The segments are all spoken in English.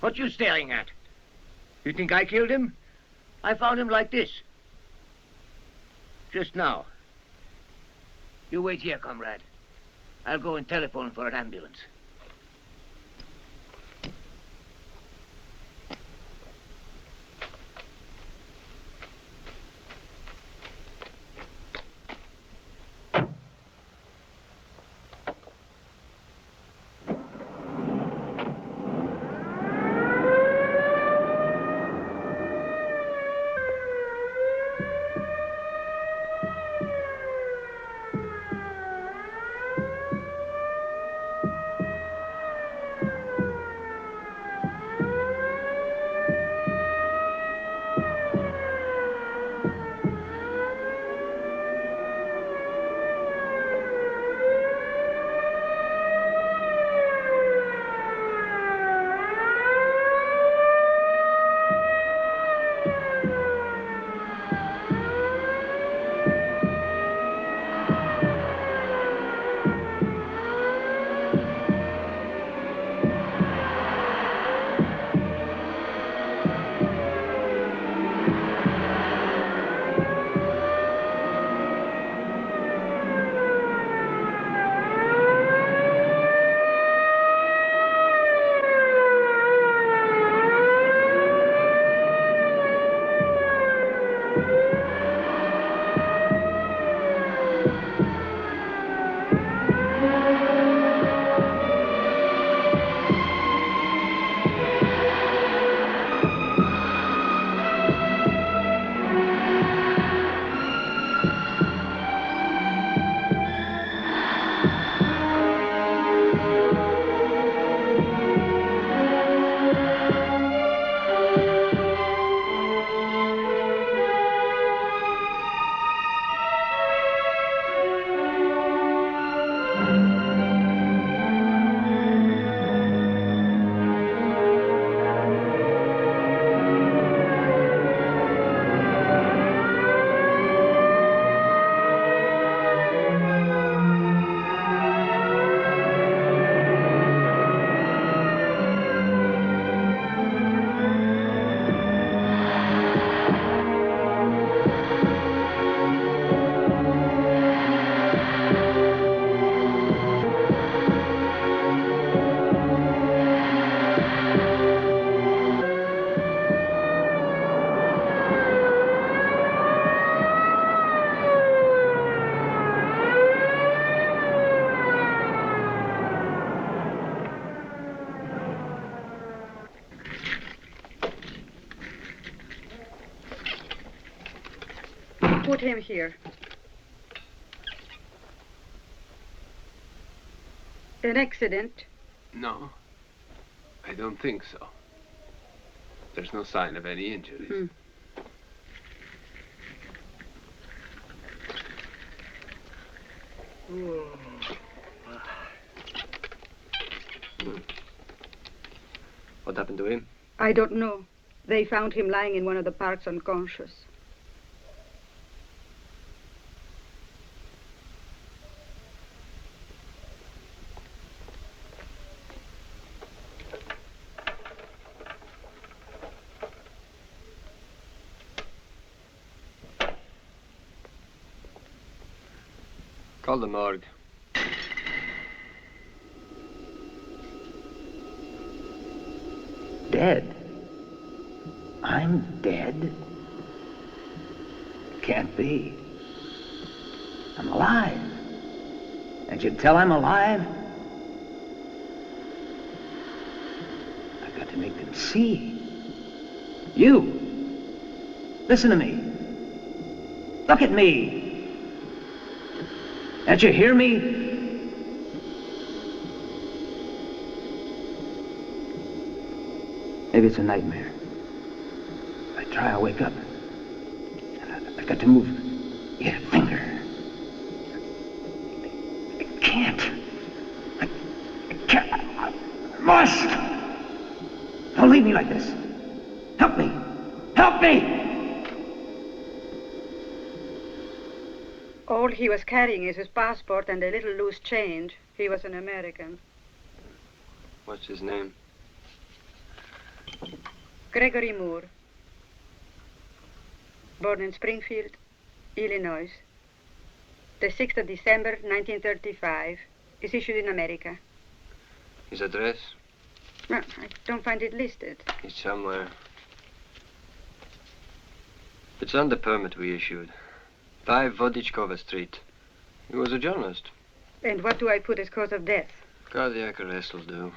What you staring at? You think I killed him? I found him like this. Just now. You wait here, comrade. I'll go and telephone for an ambulance. Put him here. An accident? No, I don't think so. There's no sign of any injuries. What happened to him? I don't know. They found him lying in one of the parks unconscious. Call the morgue. Dead? I'm dead? Can't be. I'm alive. And you tell I'm alive? I've got to make them see. You! Listen to me. Look at me. Can't you hear me? Maybe it's a nightmare. If I try, I'll wake up. I've got to move yet a finger. I can't. I can't. I must. Don't leave me like this. Help me. Help me! All he was carrying is his passport and a little loose change. He was an American. What's his name? Gregory Moore, born in Springfield, Illinois, the 6th of December, 1935, is issued in America. His address? No, I don't find it listed. It's somewhere. It's on the permit we issued. 5 Vodichkova Street. He was a journalist. And what do I put as cause of death? Cardiac arrest will do.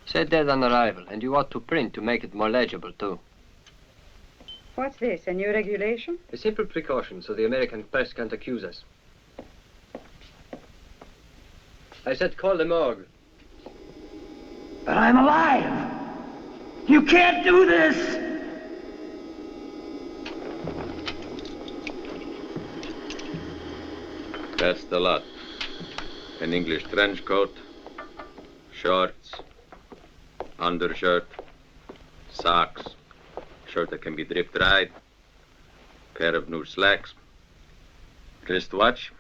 Said dead on arrival, and you ought to print to make it more legible, too. What's this, a new regulation? A simple precaution so the American press can't accuse us. I said call the morgue. But I'm alive. You can't do this. That's the lot. An English trench coat, shorts, undershirt, socks, shirt that can be drip dried, pair of new slacks, wristwatch,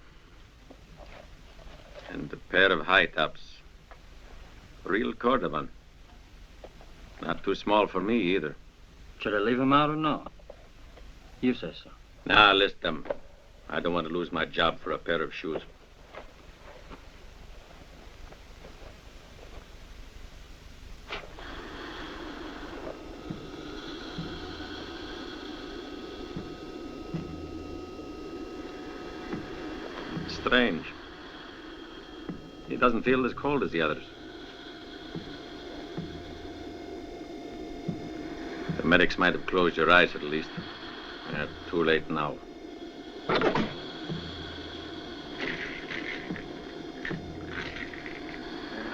and a pair of high tops. Real Cordovan. Not too small for me either. Should I leave him out or not? You say so. Nah, list them. I don't want to lose my job for a pair of shoes. Strange. He doesn't feel as cold as the others. The medics might have closed your eyes at least. They're too late now.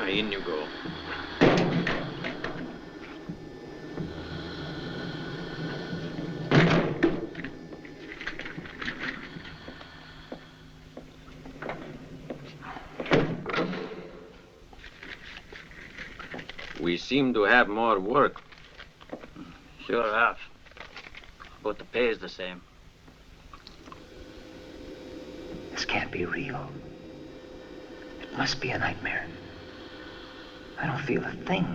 In you go. We seem to have more work. Sure have. But the pay is the same. This can't be real. It must be a nightmare. I don't feel a thing.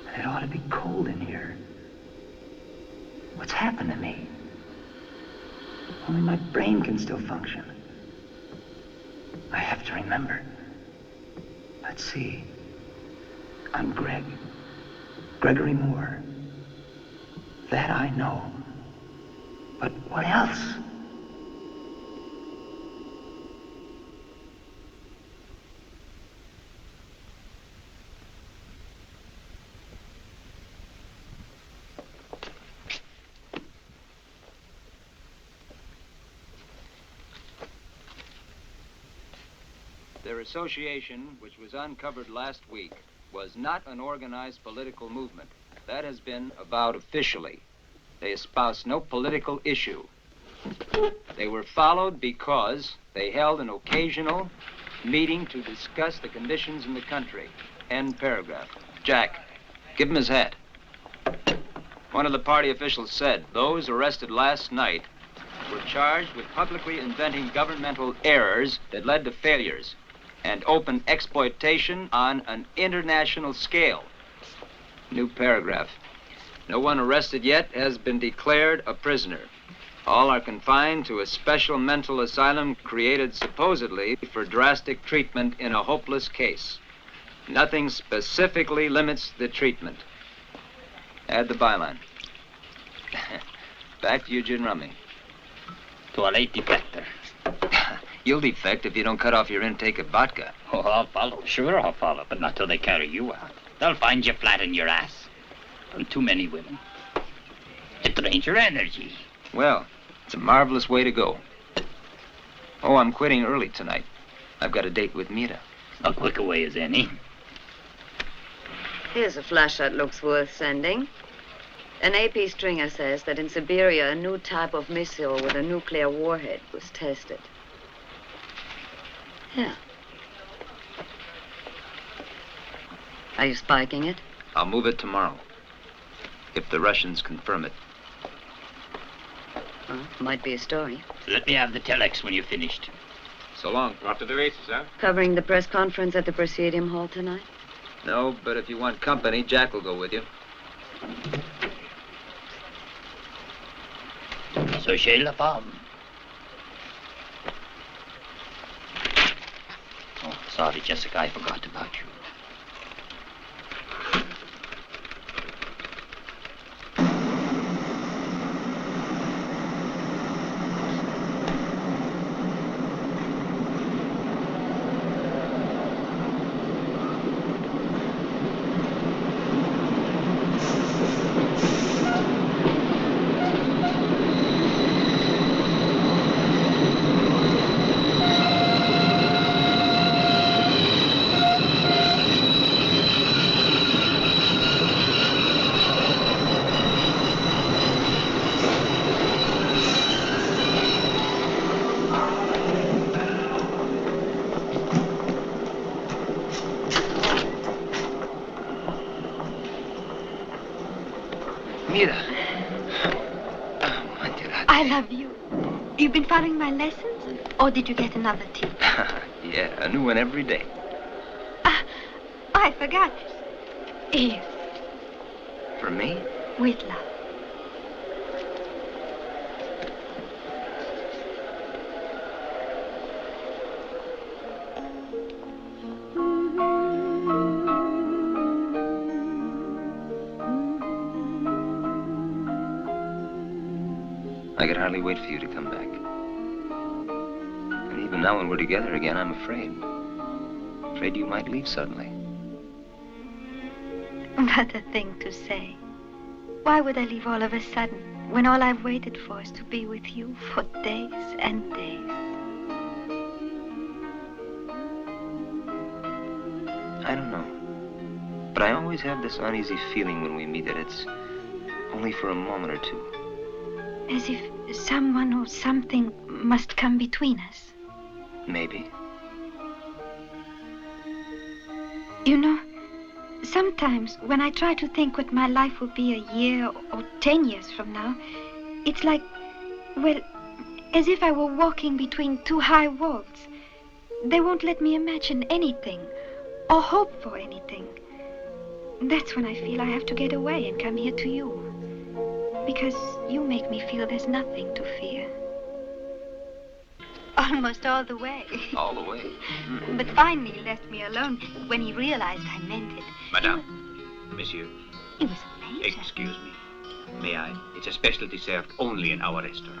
And it ought to be cold in here. What's happened to me? Only my brain can still function. I have to remember. Let's see. I'm Gregory Moore. That I know. But what else? Their association, which was uncovered last week, was not an organized political movement. That has been avowed officially. They espoused no political issue. They were followed because they held an occasional meeting to discuss the conditions in the country. End paragraph. Jack, give him his hat. One of the party officials said those arrested last night were charged with publicly inventing governmental errors that led to failures and open exploitation on an international scale. New paragraph. No one arrested yet has been declared a prisoner. All are confined to a special mental asylum created supposedly for drastic treatment in a hopeless case. Nothing specifically limits the treatment. Add the byline. Back to you, gin rummy. To a late defector. You'll defect if you don't cut off your intake of vodka. Oh, I'll follow. Sure, I'll follow, but not till they carry you out. They'll find you flat in your ass. And too many women. It drains your energy. Well, it's a marvelous way to go. Oh, I'm quitting early tonight. I've got a date with Mira. A quick away as any. Here's a flash that looks worth sending. An AP stringer says that in Siberia, a new type of missile with a nuclear warhead was tested. Yeah. Are you spiking it? I'll move it tomorrow, if the Russians confirm it. Well, might be a story. Let me have the telex when you're finished. So long. Off to the races, huh? Covering the press conference at the Presidium Hall tonight? No, but if you want company, Jack will go with you. So chez la femme. Oh, sorry, Jessica, I forgot about you. Mira. I love you. You've been following my lessons? Or did you get another tip? Yeah, a new one every day. I forgot. Here, For me? with love. I could hardly wait for you to come back. And even now when we're together again, I'm afraid. Afraid you might leave suddenly. What a thing to say. Why would I leave all of a sudden when all I've waited for is to be with you for days and days? I don't know. But I always have this uneasy feeling when we meet that it's only for a moment or two. As if someone or something must come between us. Maybe. You know, sometimes when I try to think what my life will be a year or 10 years from now, it's like, well, as if I were walking between two high walls. They won't let me imagine anything or hope for anything. That's when I feel I have to get away and come here to you. Because you make me feel there's nothing to fear. Almost all the way. All the way. But finally he left me alone when he realized I meant it. Madame, monsieur, He was a major. excuse me. May I? It's a specialty served only in our restaurant.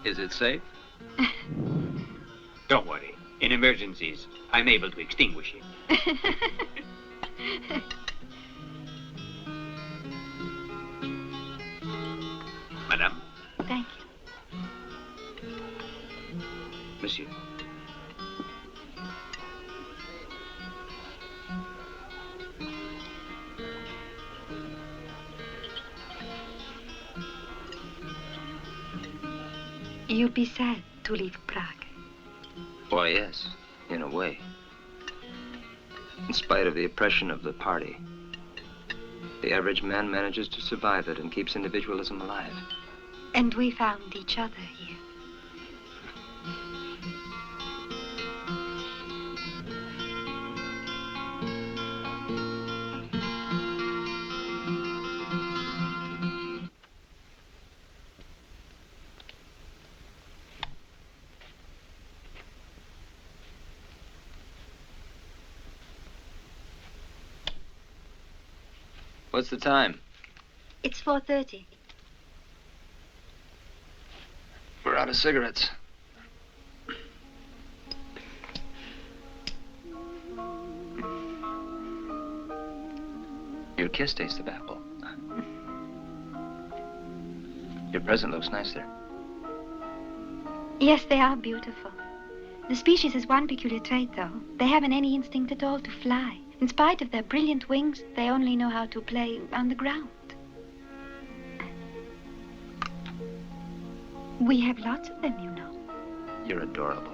Is it safe? Don't worry. In emergencies, I'm able to extinguish it. Madame, Thank you. monsieur. You'll be sad to leave Prague. Why, yes, in a way. In spite of the oppression of the party, the average man manages to survive it and keeps individualism alive. And we found each other here. What's the time? It's 4:30. We're out of cigarettes. Your kiss tastes of apple. Your present looks nice there. Yes, they are beautiful. The species has one peculiar trait, though. They haven't any instinct at all to fly. In spite of their brilliant wings, they only know how to play on the ground. We have lots of them, you know. You're adorable.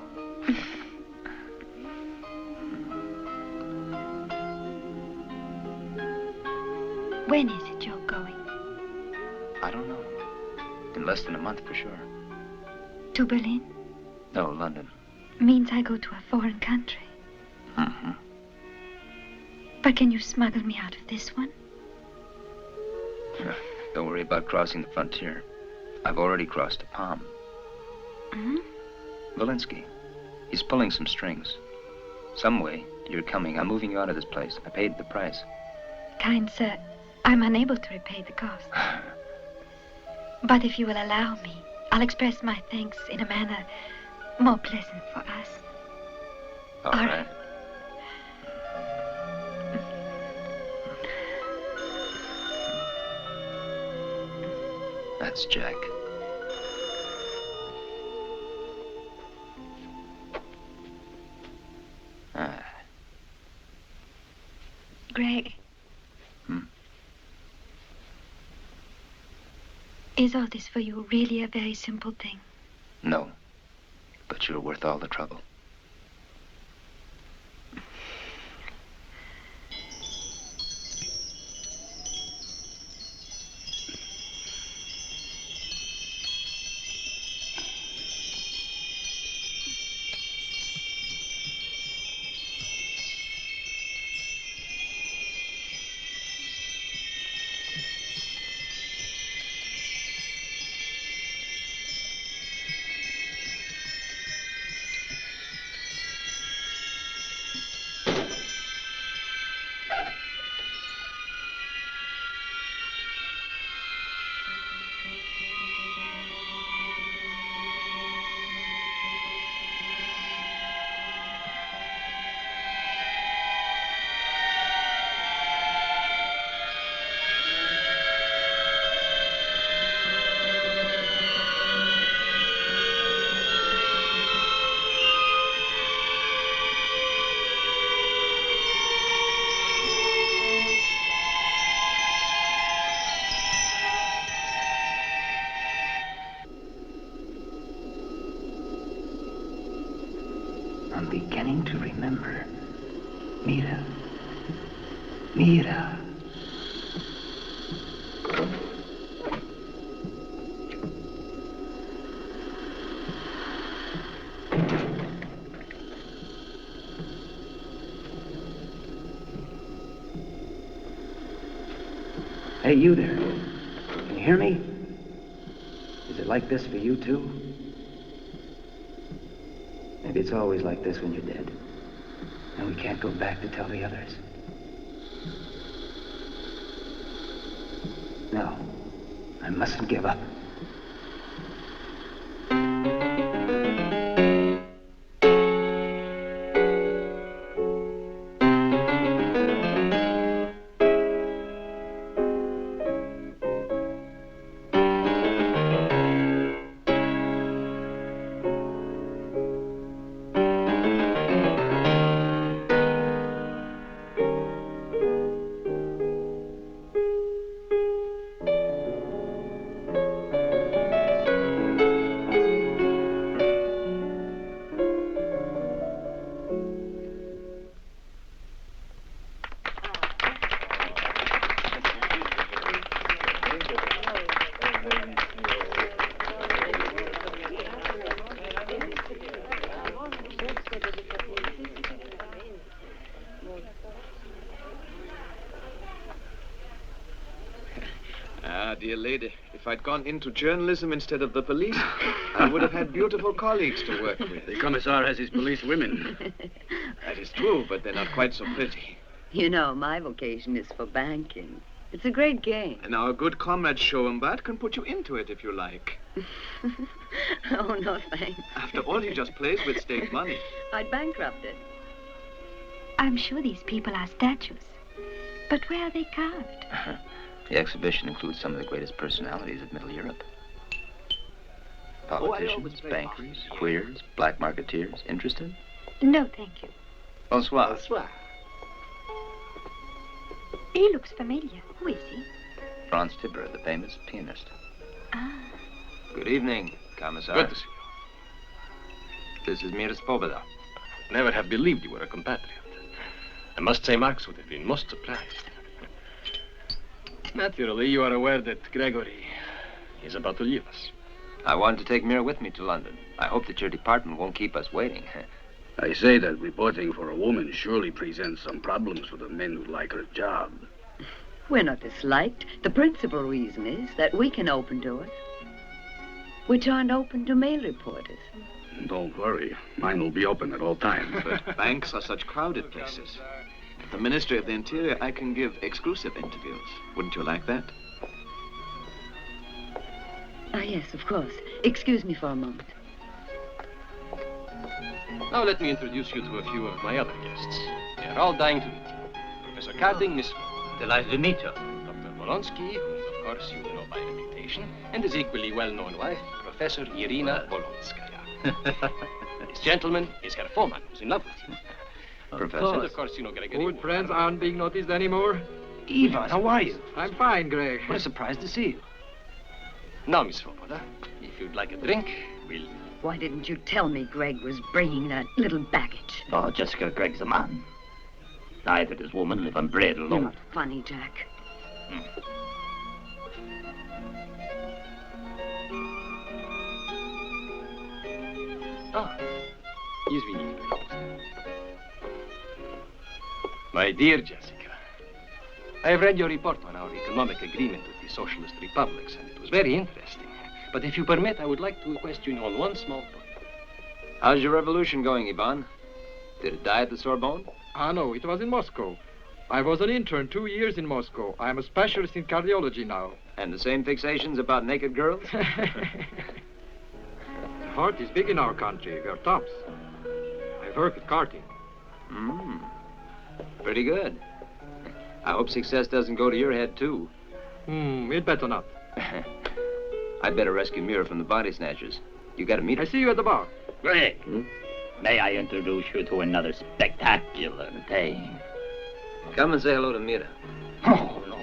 When is it you're going? I don't know. In less than a month, for sure. To Berlin? No, London. means I go to a foreign country. Mm-hmm. But can you smuggle me out of this one? Don't worry about crossing the frontier. I've already crossed the Palm. Hmm? Walensky. He's pulling some strings. Some way, you're coming. I'm moving you out of this place. I paid the price. Kind sir, I'm unable to repay the cost. But if you will allow me, I'll express my thanks in a manner more pleasant for us. All right. That's Jack. Greg. Hmm? Is all this for you really a very simple thing? No. But you're worth all the trouble. I'm beginning to remember. Mira. Mira. Hey, you there. Can you hear me? Is it like this for you, too? Maybe it's always like this when you're dead. And we can't go back to tell the others. No, I mustn't give up. Dear lady, if I'd gone into journalism instead of the police, I would have had beautiful colleagues to work with. The commissar has his police women. That is true, but they're not quite so pretty. You know, my vocation is for banking. It's a great game. And our good comrade Schoenbart can put you into it if you like. Oh, no, thanks. After all, he just plays with state money. I'd bankrupt it. I'm sure these people are statues. But where are they carved? The exhibition includes some of the greatest personalities of Middle Europe. Politicians, bankers, queers, black marketeers. Interested? No, thank you. Bonsoir. Bonsoir. He looks familiar. Who is he? Franz Tibber, the famous pianist. Ah. Good evening, Commissar. Good to see you. This is Mira Spoboda. Never have believed you were a compatriot. I must say Marx would have been most surprised. Naturally, you are aware that Gregory is about to leave us. I wanted to take Mira with me to London. I hope that your department won't keep us waiting. I say that reporting for a woman surely presents some problems for the men who like her job. We're not disliked. The principal reason is that we can open doors which aren't open to male reporters. Don't worry. Mine will be open at all times. But banks are such crowded places. At the Ministry of the Interior, I can give exclusive interviews. Wouldn't you like that? Yes, of course. Excuse me for a moment. Now let me introduce you to a few of my other guests. They are all dying to meet you. Professor Karting, Miss... Delighted to meet you. Dr. Bolonsky, whom, of course, you know by reputation, and his equally well-known wife, Professor Irina Bolonskaya. This gentleman is Herr Foreman, who's in love with you. Professor. And, of course, you know Gregory. Old friends aren't being noticed anymore. Ivan, how are you? I'm fine, Greg. What a surprise to see you. Now, Miss Svoboda, if you'd like a drink, we'll... Why didn't you tell me Greg was bringing that little baggage? Oh, Jessica, Greg's a man. Neither does woman live on bread You're alone. not funny, Jack. Извините, пожалуйста. My dear Jessica, I have read your report on our economic agreement with the socialist republics, and it was very interesting. But if you permit, I would like to question you on one small point. How's your revolution going, Ivan? Did it die at the Sorbonne? No, it was in Moscow. I was an intern 2 years in Moscow. I'm a specialist in cardiology now. And the same fixations about naked girls? The heart is big in our country. We're tops. I work at karting. Pretty good. I hope success doesn't go to your head, too. It better not. I'd better rescue Mira from the body snatchers. You gotta meet her. I see you at the bar. Greg, may I introduce you to another spectacular thing? Come and say hello to Mira. Oh, no.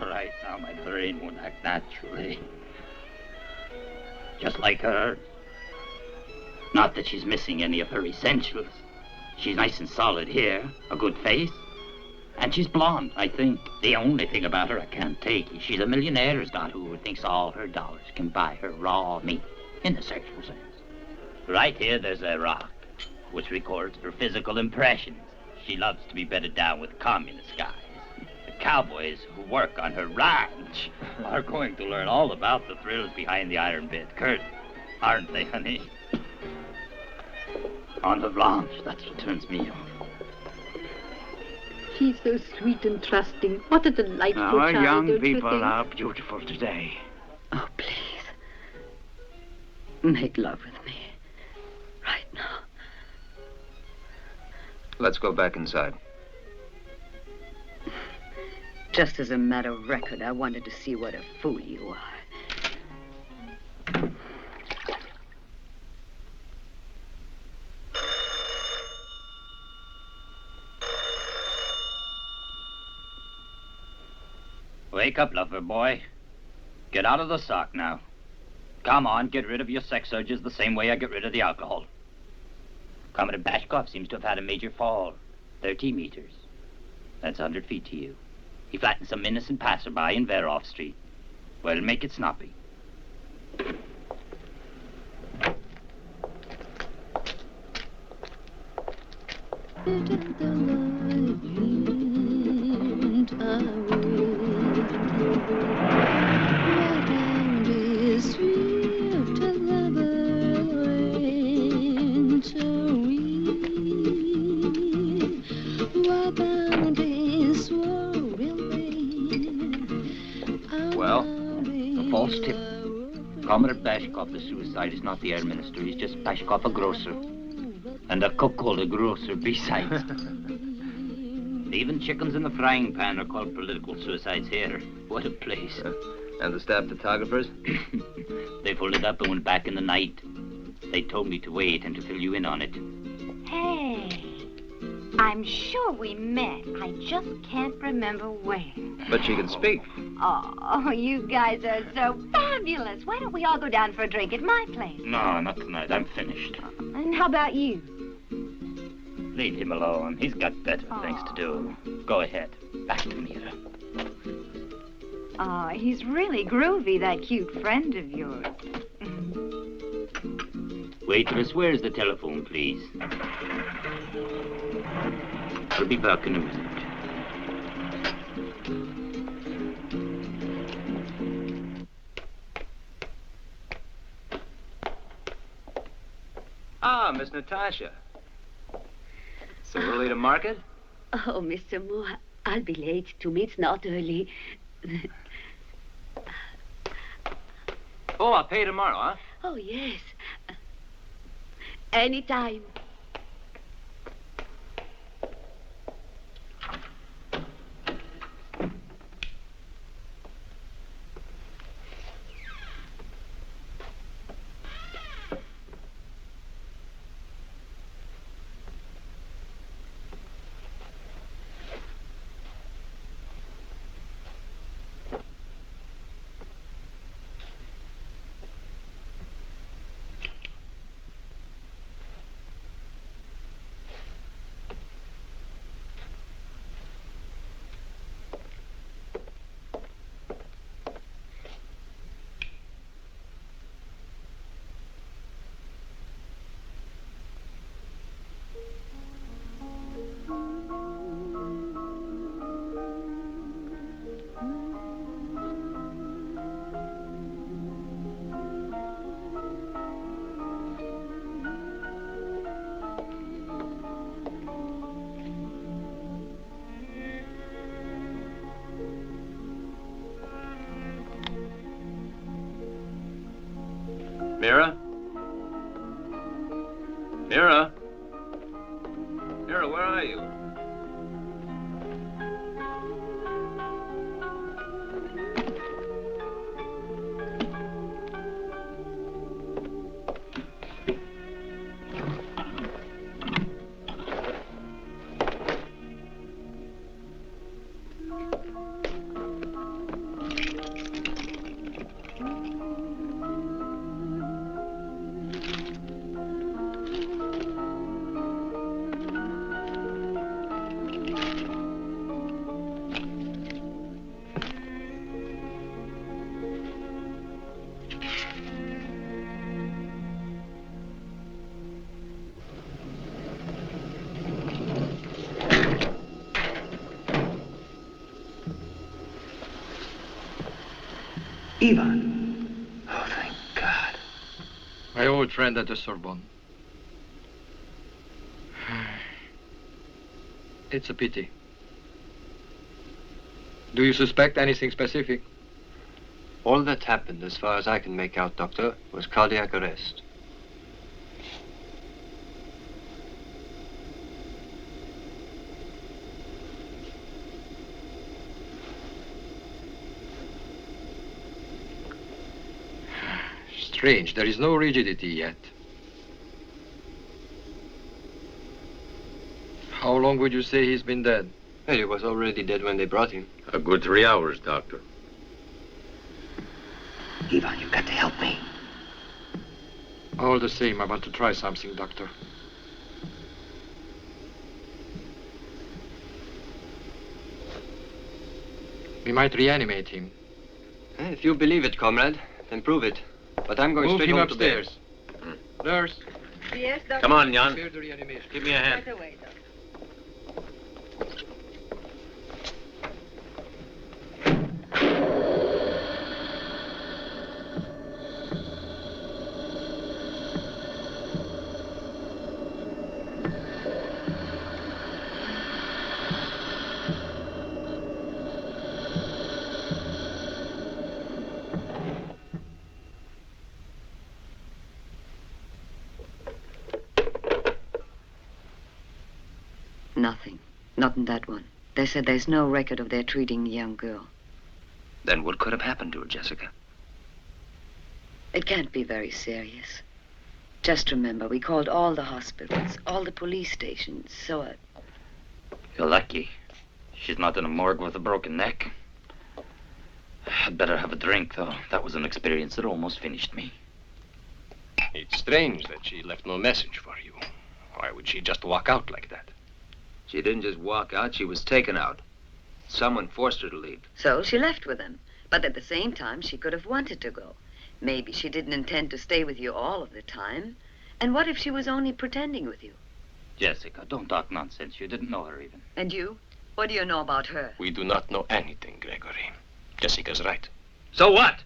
Right now, my brain won't act naturally. Just like her. Not that she's missing any of her essentials. She's nice and solid here, a good face. And she's blonde, I think. The only thing about her I can't take is she's a millionaire's daughter who thinks all her dollars can buy her raw meat, in the sexual sense. Right here, there's a rock, which records her physical impressions. She loves to be bedded down with communist guys. The cowboys who work on her ranch are going to learn all about the thrills behind the iron bed curtain, aren't they, honey? On the Blanche, that's what turns me on. She's so sweet and trusting. What a delightful Our child, young don't you people think? are beautiful today. Oh, please. Make love with me. Right now. Let's go back inside. Just as a matter of record, I wanted to see what a fool you are. Wake up, lover boy. Get out of the sock now. Come on, get rid of your sex urges the same way I get rid of the alcohol. Comrade Bashkov seems to have had a major fall. 30 meters. That's 100 feet to you. He flattened some innocent passerby in Verov Street. Well, make it snappy. Well, a false tip. Comrade Bashkov, the suicide, is not the air minister. He's just Bashkov, a grocer. And a cook called a grocer besides. Even chickens in the frying pan are called political suicides here. What a place. And the staff photographers? They folded up and went back in the night. They told me to wait and to fill you in on it. Hey, I'm sure we met. I just can't remember where. But she can speak. Oh, you guys are so fabulous. Why don't we all go down for a drink at my place? No, not tonight. I'm finished. And how about you? Leave him alone. He's got better things to do. Go ahead. Back to Mira. Oh, he's really groovy, that cute friend of yours. Waitress, where's the telephone, please? I'll be back in a minute. Ah, Miss Natasha. So early to market? Oh, Mr. Moore, I'll be late. To me, it's not early. Oh, I'll pay tomorrow, huh? Oh, yes. Anytime. Mira? Mira? Mira, where are you? Ivan. Oh, thank God. My old friend at the Sorbonne. It's a pity. Do you suspect anything specific? All that happened, as far as I can make out, Doctor, was cardiac arrest. Strange, there is no rigidity yet. How long would you say he's been dead? Well, he was already dead when they brought him. A good 3 hours, Doctor. Ivan, you've got to help me. All the same, I want to try something, Doctor. We might reanimate him. If you believe it, comrade, then prove it. But I'm going Move straight him home to bed. upstairs. Nurse. Yes, Doctor. Come on, Jan. Prepare the reanimation. Give me a hand. Right away, Doctor. Nothing. Not in that one. They said there's no record of their treating the young girl. Then what could have happened to her, Jessica? It can't be very serious. Just remember, we called all the hospitals, all the police stations, so You're lucky. She's not in a morgue with a broken neck. I'd better have a drink, though. That was an experience that almost finished me. It's strange that she left no message for you. Why would she just walk out like that? She didn't just walk out, she was taken out. Someone forced her to leave. So she left with him. But at the same time, she could have wanted to go. Maybe she didn't intend to stay with you all of the time. And what if she was only pretending with you? Jessica, don't talk nonsense. You didn't know her even. And you? What do you know about her? We do not know anything, Gregory. Jessica's right. So what?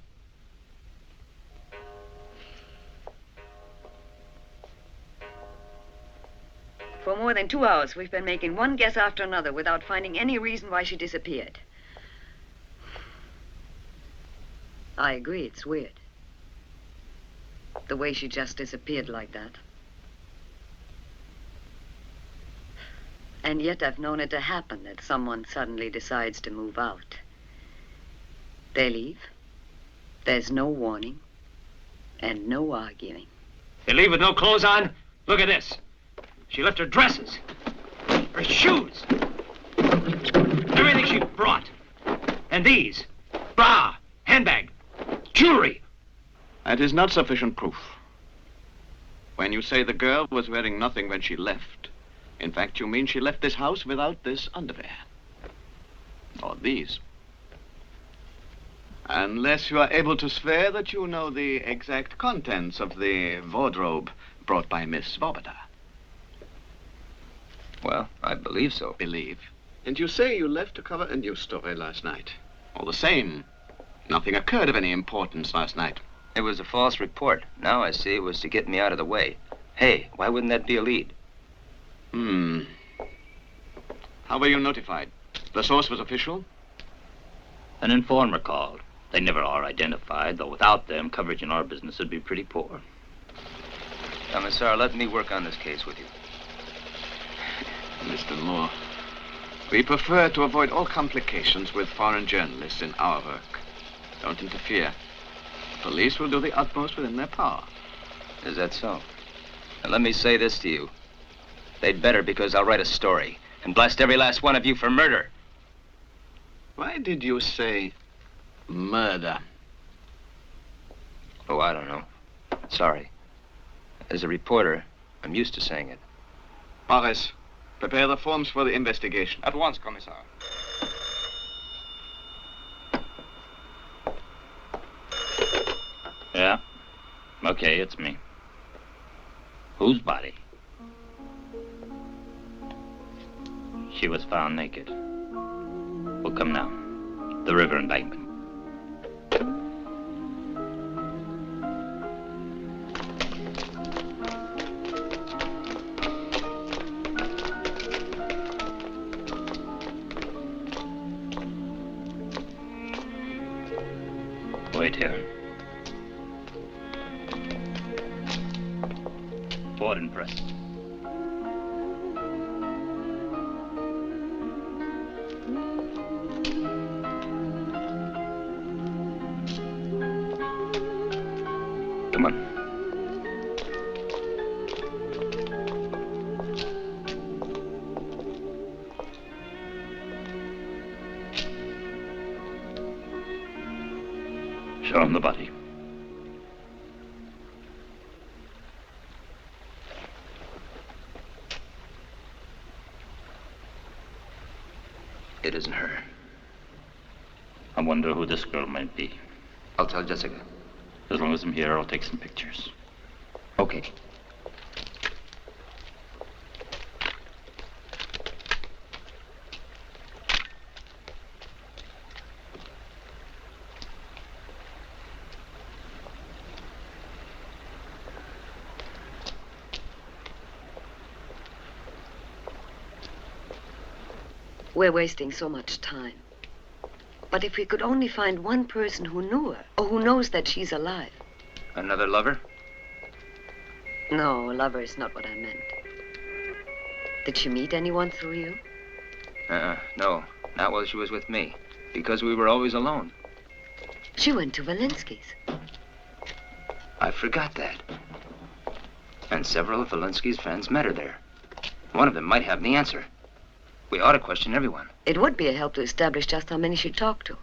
For more than 2 hours, we've been making one guess after another without finding any reason why she disappeared. I agree, it's weird. The way she just disappeared like that. And yet I've known it to happen that someone suddenly decides to move out. They leave. There's no warning. And no arguing. They leave with no clothes on? Look at this. She left her dresses, her shoes, everything she brought. And these, bra, handbag, jewelry. That is not sufficient proof. When you say the girl was wearing nothing when she left, in fact, you mean she left this house without this underwear. Or these. Unless you are able to swear that you know the exact contents of the wardrobe brought by Miss Svoboda. Well, I believe so. Believe? And you say you left to cover a news story last night. All the same, nothing occurred of any importance last night. It was a false report. Now I see it was to get me out of the way. Hey, why wouldn't that be a lead? How were you notified? The source was official? An informer called. They never are identified, though without them, coverage in our business would be pretty poor. Commissar, let me work on this case with you. Mr. Moore, we prefer to avoid all complications with foreign journalists in our work. Don't interfere. Police will do the utmost within their power. Is that so? And let me say this to you. They'd better, because I'll write a story and blast every last one of you for murder. Why did you say murder? Oh, I don't know. Sorry. As a reporter, I'm used to saying it. Boris, prepare the forms for the investigation. At once, Commissar. Yeah? Okay, it's me. Whose body? She was found naked. We'll come now. The river embankment. Wait here. Board and press. Come on. Show him the body. It isn't her. I wonder who this girl might be. I'll tell Jessica. As long as I'm here, I'll take some pictures. Okay. We're wasting so much time. But if we could only find one person who knew her, or who knows that she's alive. Another lover? No, lover is not what I meant. Did she meet anyone through you? No. Not while she was with me. Because we were always alone. She went to Valinsky's. I forgot that. And several of Valinsky's friends met her there. One of them might have the answer. We ought to question everyone. It would be a help to establish just how many she talked to.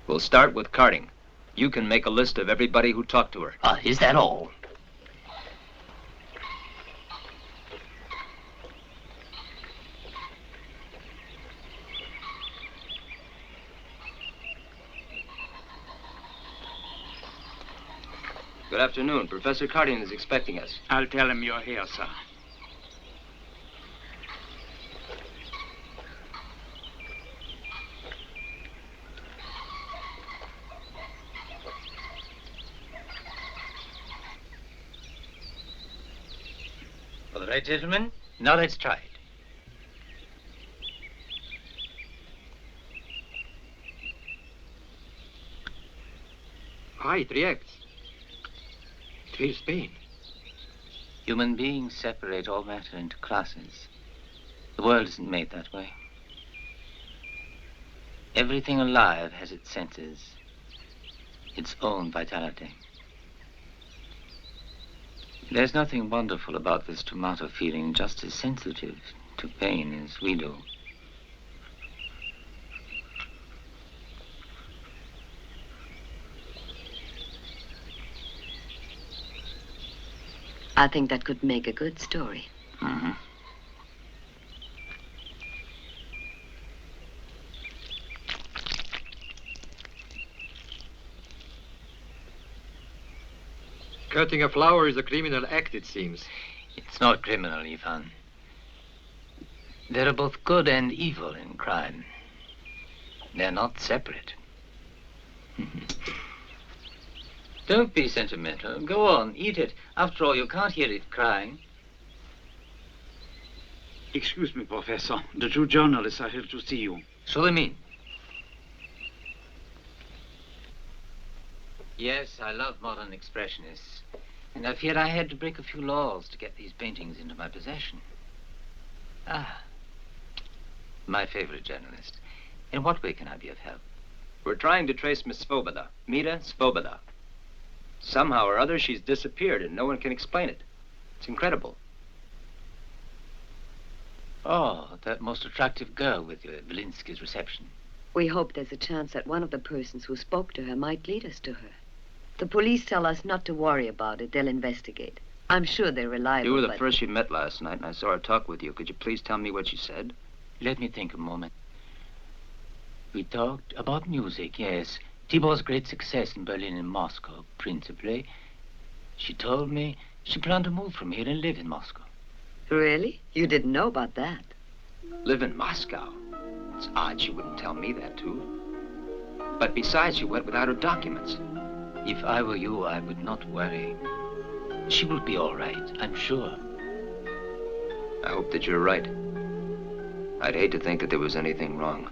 We'll start with carding. You can make a list of everybody who talked to her. Is that all? Good afternoon. Professor Cardian is expecting us. I'll tell him you're here, sir. All right, gentlemen. Now let's try it. It reacts. It feels pain. Human beings separate all matter into classes. The world isn't made that way. Everything alive has its senses, its own vitality. There's nothing wonderful about this tomato feeling just as sensitive to pain as we do. I think that could make a good story. Mm-hmm. Cutting a flower is a criminal act, it seems. It's not criminal, Ivan. There are both good and evil in crime. They're not separate. Don't be sentimental. Go on, eat it. After all, you can't hear it crying. Excuse me, Professor. The two journalists are here to see you. So they mean. Yes, I love modern expressionists. And I feared I had to break a few laws to get these paintings into my possession. My favorite journalist. In what way can I be of help? We're trying to trace Miss Svoboda, Mita Svoboda. Somehow or other, she's disappeared and no one can explain it. It's incredible. Oh, that most attractive girl with you at Belinsky's reception. We hope there's a chance that one of the persons who spoke to her might lead us to her. The police tell us not to worry about it. They'll investigate. I'm sure they're reliable. You were the first she met last night, and I saw her talk with you. Could you please tell me what she said? Let me think a moment. We talked about music, yes. Tibor's great success in Berlin and Moscow, principally. She told me she planned to move from here and live in Moscow. Really? You didn't know about that? Live in Moscow? It's odd she wouldn't tell me that, too. But besides, she went without her documents. If I were you, I would not worry. She will be all right, I'm sure. I hope that you're right. I'd hate to think that there was anything wrong.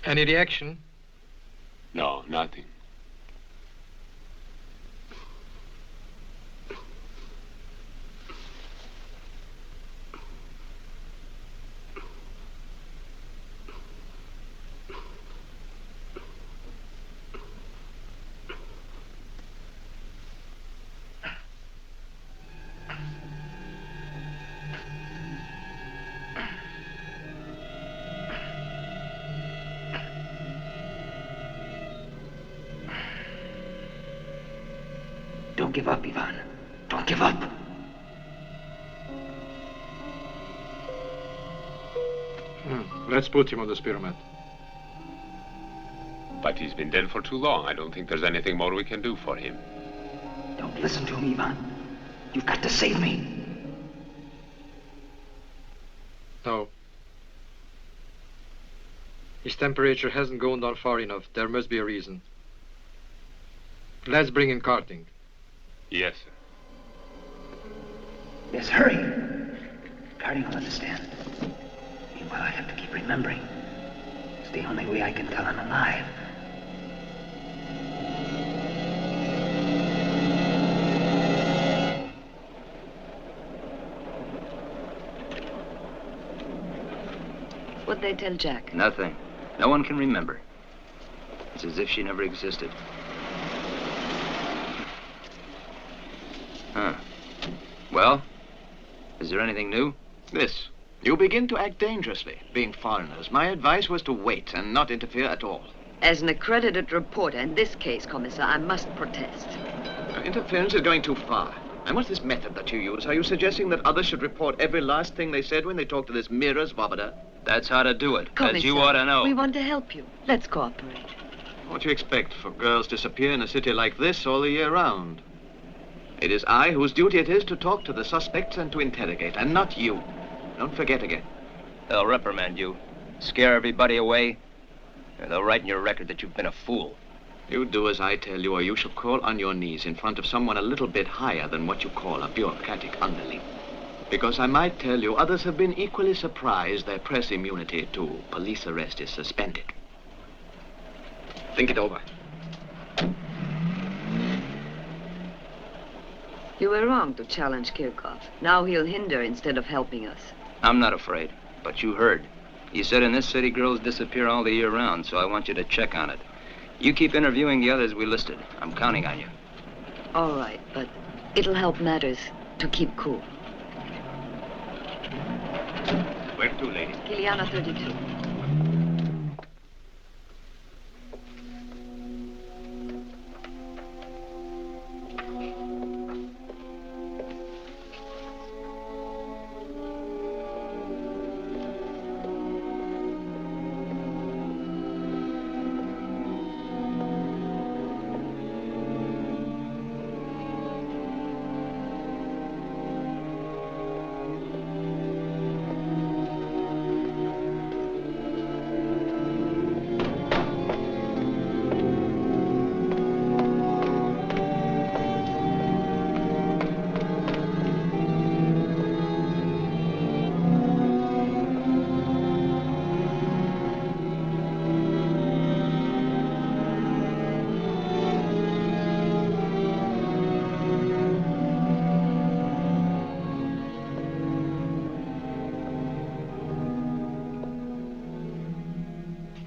Any reaction? No, nothing. Don't give up, Ivan. Don't give up. Let's put him on the spiromet. But he's been dead for too long. I don't think there's anything more we can do for him. Don't listen to him, Ivan. You've got to save me. No. His temperature hasn't gone down far enough. There must be a reason. Let's bring in Carting. Yes, sir. Yes, hurry. Carting will understand. Meanwhile, I have to keep remembering. It's the only way I can tell I'm alive. What'd they tell Jack? Nothing. No one can remember. It's as if she never existed. Huh. Well, is there anything new? This. You begin to act dangerously. Being foreigners, my advice was to wait and not interfere at all. As an accredited reporter in this case, Commissar, I must protest. Interference is going too far. And what's this method that you use? Are you suggesting that others should report every last thing they said when they talked to this mirror's Vobada? That's how to do it, as you Commissar, ought to know. We want to help you. Let's cooperate. What do you expect for girls disappear in a city like this all the year round? It is I whose duty it is to talk to the suspects and to interrogate, and not you. Don't forget again. They'll reprimand you, scare everybody away, and they'll write in your record that you've been a fool. You do as I tell you, or you shall crawl on your knees in front of someone a little bit higher than what you call a bureaucratic underling. Because I might tell you, others have been equally surprised their press immunity to police arrest is suspended. Think it over. You were wrong to challenge Kirchhoff. Now he'll hinder instead of helping us. I'm not afraid, but you heard. He said in this city girls disappear all the year round, so I want you to check on it. You keep interviewing the others we listed. I'm counting on you. All right, but it'll help matters to keep cool. Where to, lady? Kiliana 32.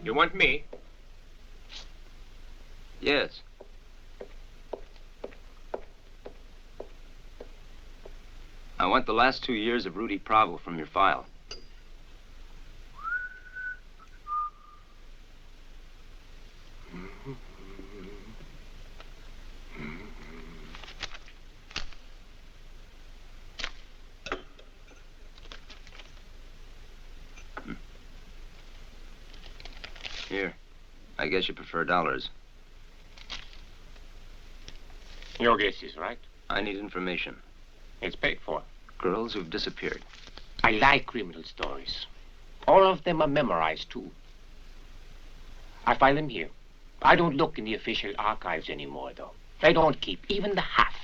You want me? Yes. I want the last 2 years of Rudy Pravo from your file. Here. I guess you prefer dollars. Your guess is right. I need information. It's paid for. Girls who've disappeared. I like criminal stories. All of them are memorized, too. I file them here. I don't look in the official archives anymore, though. They don't keep even the half.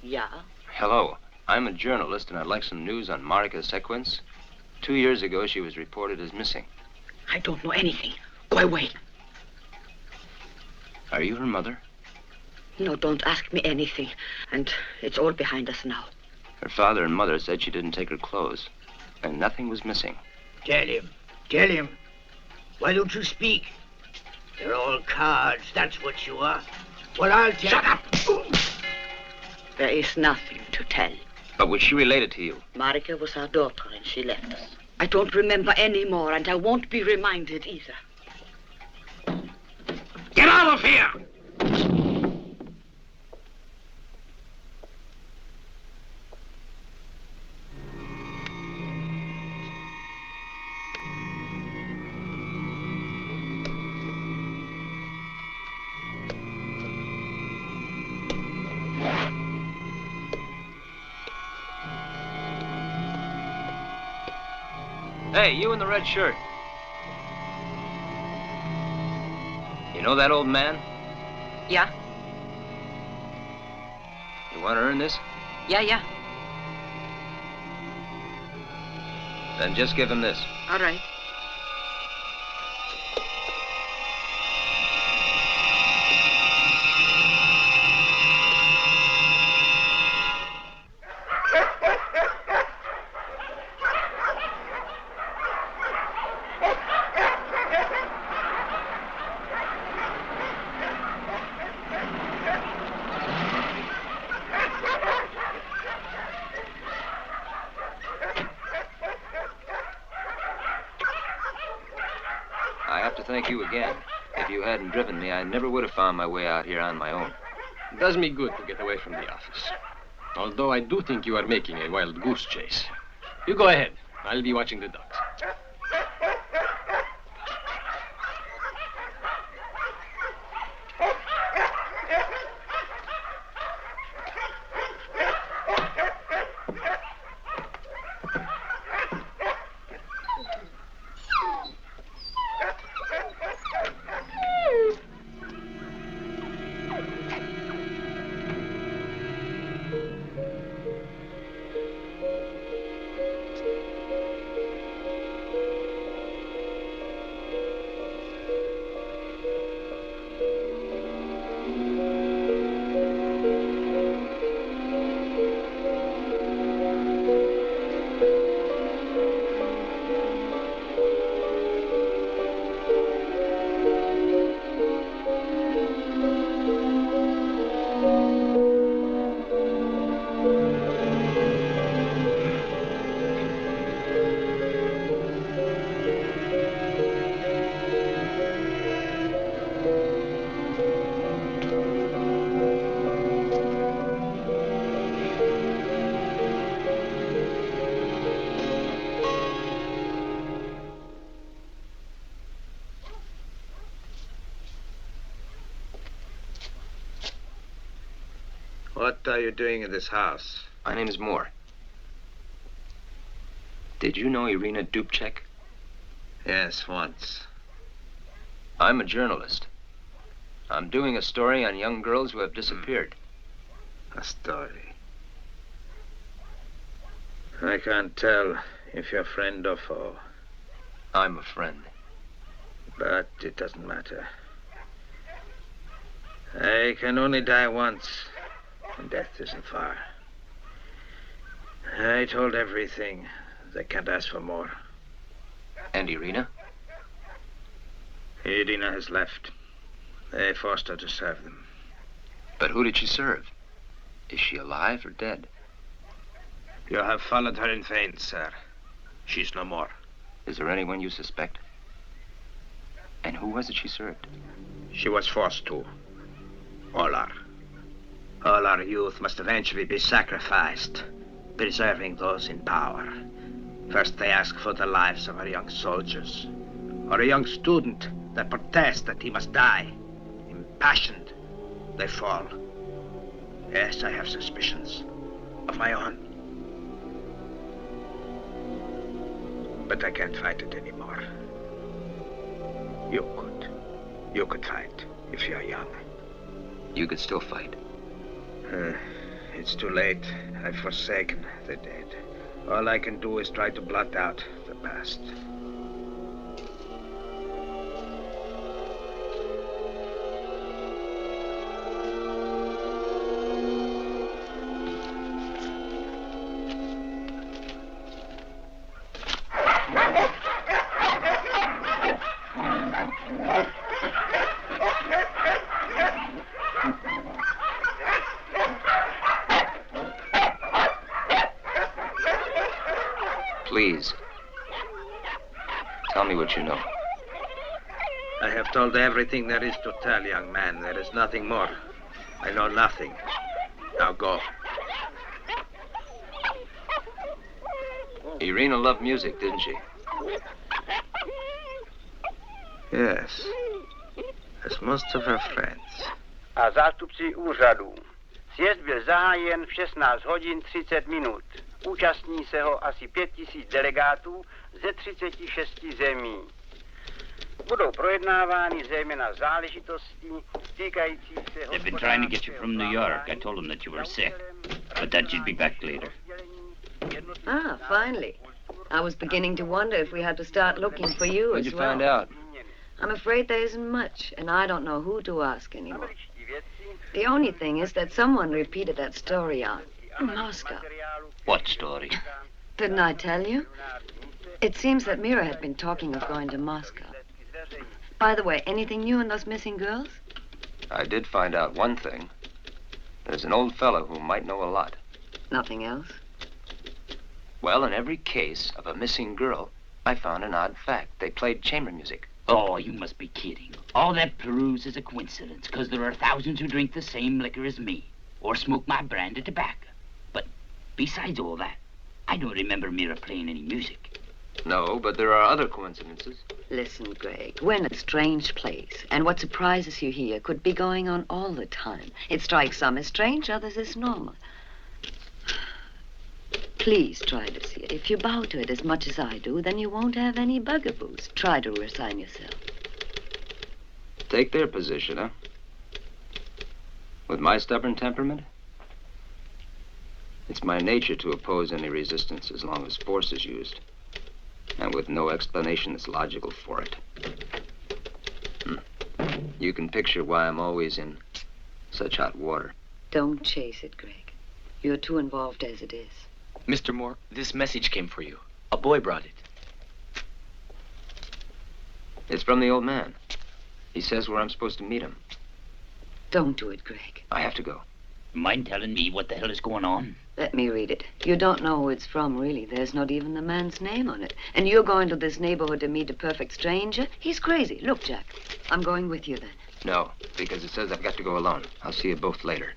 Yeah? Hello. I'm a journalist, and I'd like some news on Marika Sequence. 2 years ago, she was reported as missing. I don't know anything. Go away. Are you her mother? No, don't ask me anything. And it's all behind us now. Her father and mother said she didn't take her clothes, and nothing was missing. Tell him. Tell him. Why don't you speak? They're all cards, that's what you are. Well, I'll tell... Shut up! There is nothing to tell. But was she related to you? Marika was our daughter, and she left us. I don't remember any more, and I won't be reminded either. Get out of here! Hey, you in the red shirt. You know that old man? Yeah? You want to earn this? Yeah. Then just give him this. All right. I have to thank you again. If you hadn't driven me, I never would have found my way out here on my own. It does me good to get away from the office. Although I do think you are making a wild goose chase. You go ahead. I'll be watching the ducks. What are you doing in this house? My name is Moore. Did you know Irina Dubček? Yes, once. I'm a journalist. I'm doing a story on young girls who have disappeared. A story. I can't tell if you're friend or foe. I'm a friend. But it doesn't matter. I can only die once, and death isn't far. I told everything. They can't ask for more. And Irina? Irina has left. They forced her to serve them. But who did she serve? Is she alive or dead? You have followed her in vain, sir. She's no more. Is there anyone you suspect? And who was it she served? She was forced to. All our youth must eventually be sacrificed, preserving those in power. First they ask for the lives of our young soldiers, or a young student that protests that he must die. Impassioned, they fall. Yes, I have suspicions of my own. But I can't fight it anymore. You could fight if you're young. You could still fight. It's too late. I've forsaken the dead. All I can do is try to blot out the past. Please. Tell me what you know. I have told everything there is to tell, young man. There is nothing more. I know nothing. Now go. Irina loved music, didn't she? Yes. As most of her friends. A zástupci úřadu. Sjezd byl zahájen v 16 hodin 30 minut. Účastní se ho asi 5000 delegátů ze 36 zemí. Budou projednávány zejména záležitosti týkající se... They've been trying to get you from New York. I told them that you were sick, but that you'd be back later. Ah, finally. I was beginning to wonder if we had to start looking for you What'd as you well. find out? I'm afraid there isn't much, and I don't know who to ask anymore. The only thing is that someone repeated that story out in Moscow. What story? Didn't I tell you? It seems that Mira had been talking of going to Moscow. By the way, anything new on those missing girls? I did find out one thing. There's an old fellow who might know a lot. Nothing else? Well, in every case of a missing girl, I found an odd fact. They played chamber music. Oh, you must be kidding. All that peruse is a coincidence, because there are thousands who drink the same liquor as me, or smoke my brand of tobacco. But besides all that, I don't remember Mira playing any music. No, but there are other coincidences. Listen, Greg, we're in a strange place, and what surprises you here could be going on all the time. It strikes some as strange, others as normal. Please try to see it. If you bow to it as much as I do, then you won't have any bugaboos. Try to resign yourself. Take their position, huh? With my stubborn temperament? It's my nature to oppose any resistance as long as force is used. And with no explanation that's logical for it. You can picture why I'm always in such hot water. Don't chase it, Greg. You're too involved as it is. Mr. Moore, this message came for you. A boy brought it. It's from the old man. He says where I'm supposed to meet him. Don't do it, Greg. I have to go. Mind telling me what the hell is going on? Let me read it. You don't know who it's from, really. There's not even the man's name on it. And you're going to this neighborhood to meet a perfect stranger? He's crazy. Look, Jack, I'm going with you then. No, because it says I've got to go alone. I'll see you both later.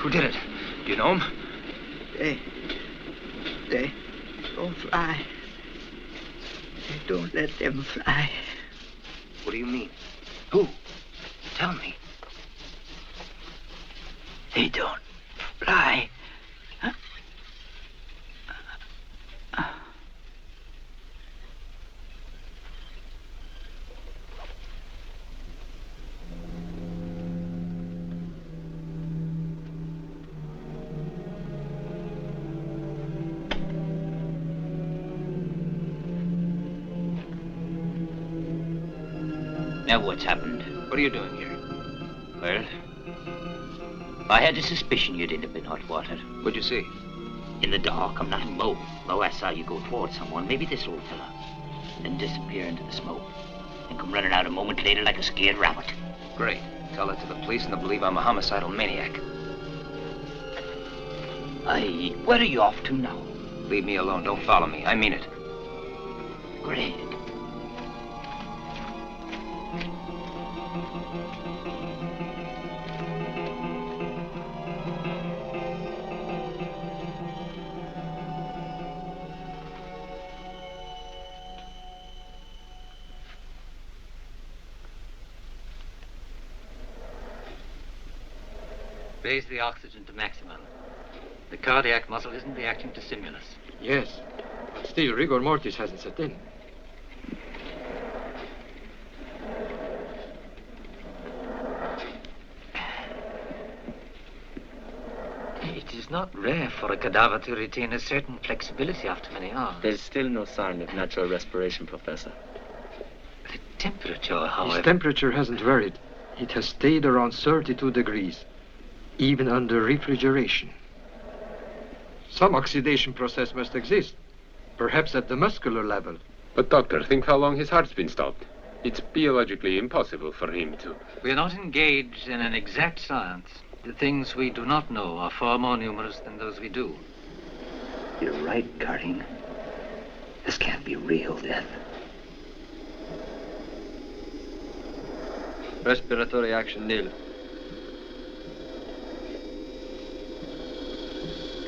Who did it? Do you know him? They don't fly. They don't let them fly. What do you mean? Who? Tell me. They don't fly. Now what's happened? What are you doing here? Well, I had a suspicion you'd end up in hot water. What'd you see? In the dark, I'm not a mole. Though I saw you go towards someone, maybe this old fella. then disappear into the smoke, and come running out a moment later like a scared rabbit. Great. Tell it to the police and they'll believe I'm a homicidal maniac. Where are you off to now? Leave me alone. Don't follow me. I mean it. Great. Raise the oxygen to maximum. The cardiac muscle isn't reacting to stimulus. Yes, but still rigor mortis hasn't set in. It is not rare for a cadaver to retain a certain flexibility after many hours. There's still no sign of natural respiration, Professor. The temperature, however... His temperature hasn't varied. It has stayed around 32 degrees, even under refrigeration. Some oxidation process must exist, perhaps at the muscular level. But, Doctor, think how long his heart's been stopped. It's biologically impossible for him to... We are not engaged in an exact science. The things we do not know are far more numerous than those we do. You're right, Carding. This can't be real death. Respiratory action nil.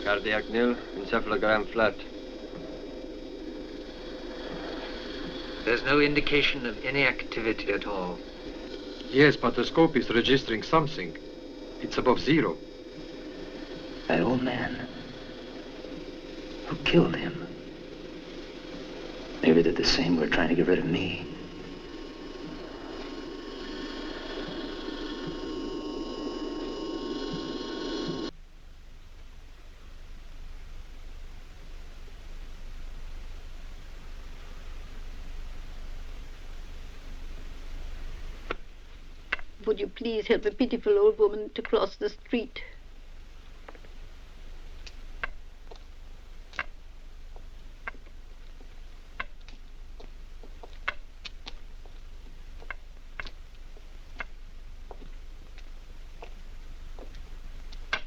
Cardiac nil, encephalogram flat. There's no indication of any activity at all. Yes, but the scope is registering something. It's above 0. That old man. Who killed him? Maybe they're the same who are trying to get rid of me. Would you please help a pitiful old woman to cross the street?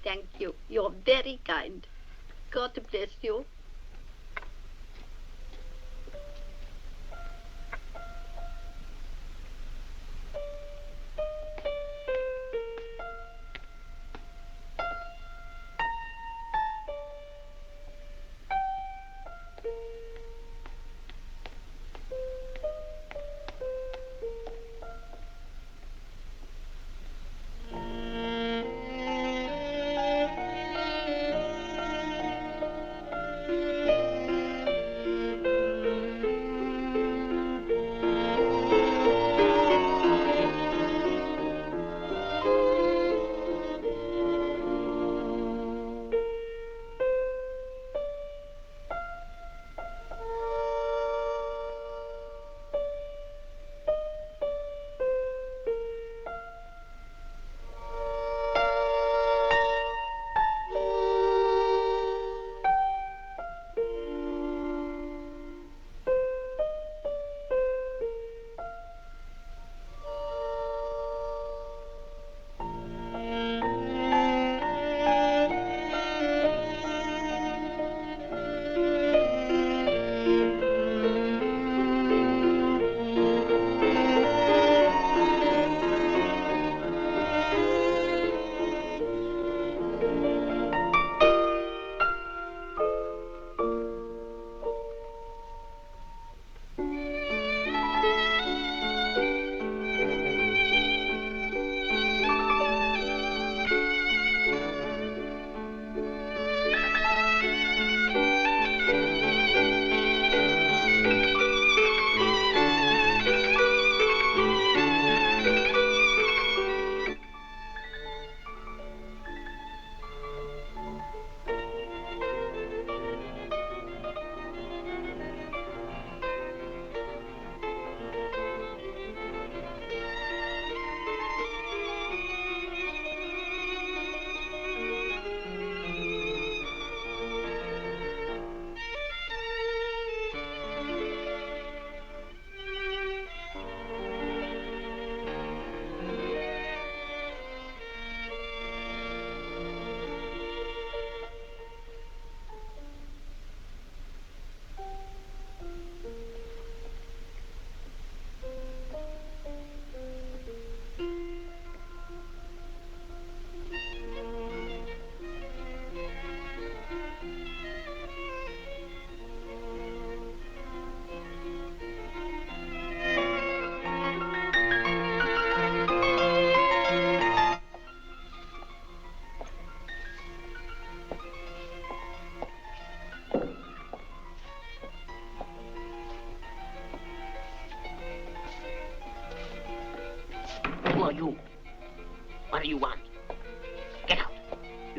Thank you. You're very kind. God bless you.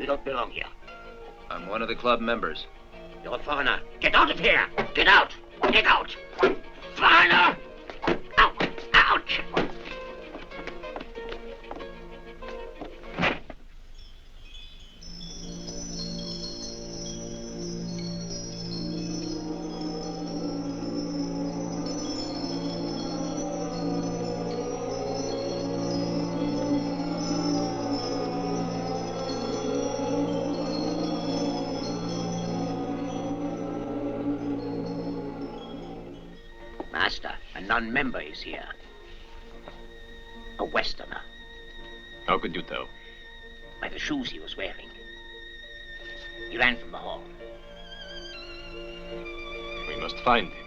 You don't belong here. I'm one of the club members. You're a foreigner. Get out of here! Get out! Get out! Foreigner! Out! Ouch! Master, a non-member is here. A Westerner. How could you tell? By the shoes he was wearing. He ran from the hall. We must find him.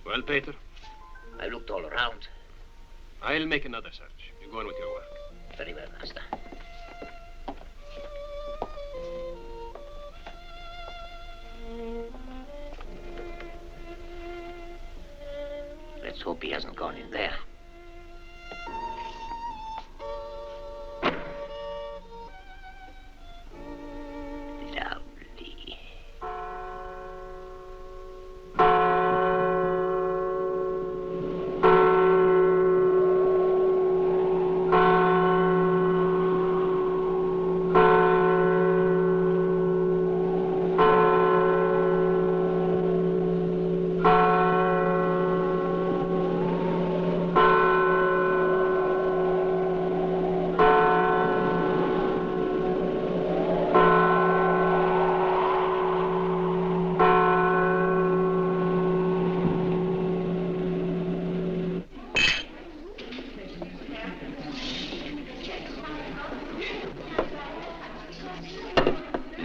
Well, Peter? I looked all around. I'll make another search. You go on with your work. Very well, Master. Let's hope he hasn't gone in there.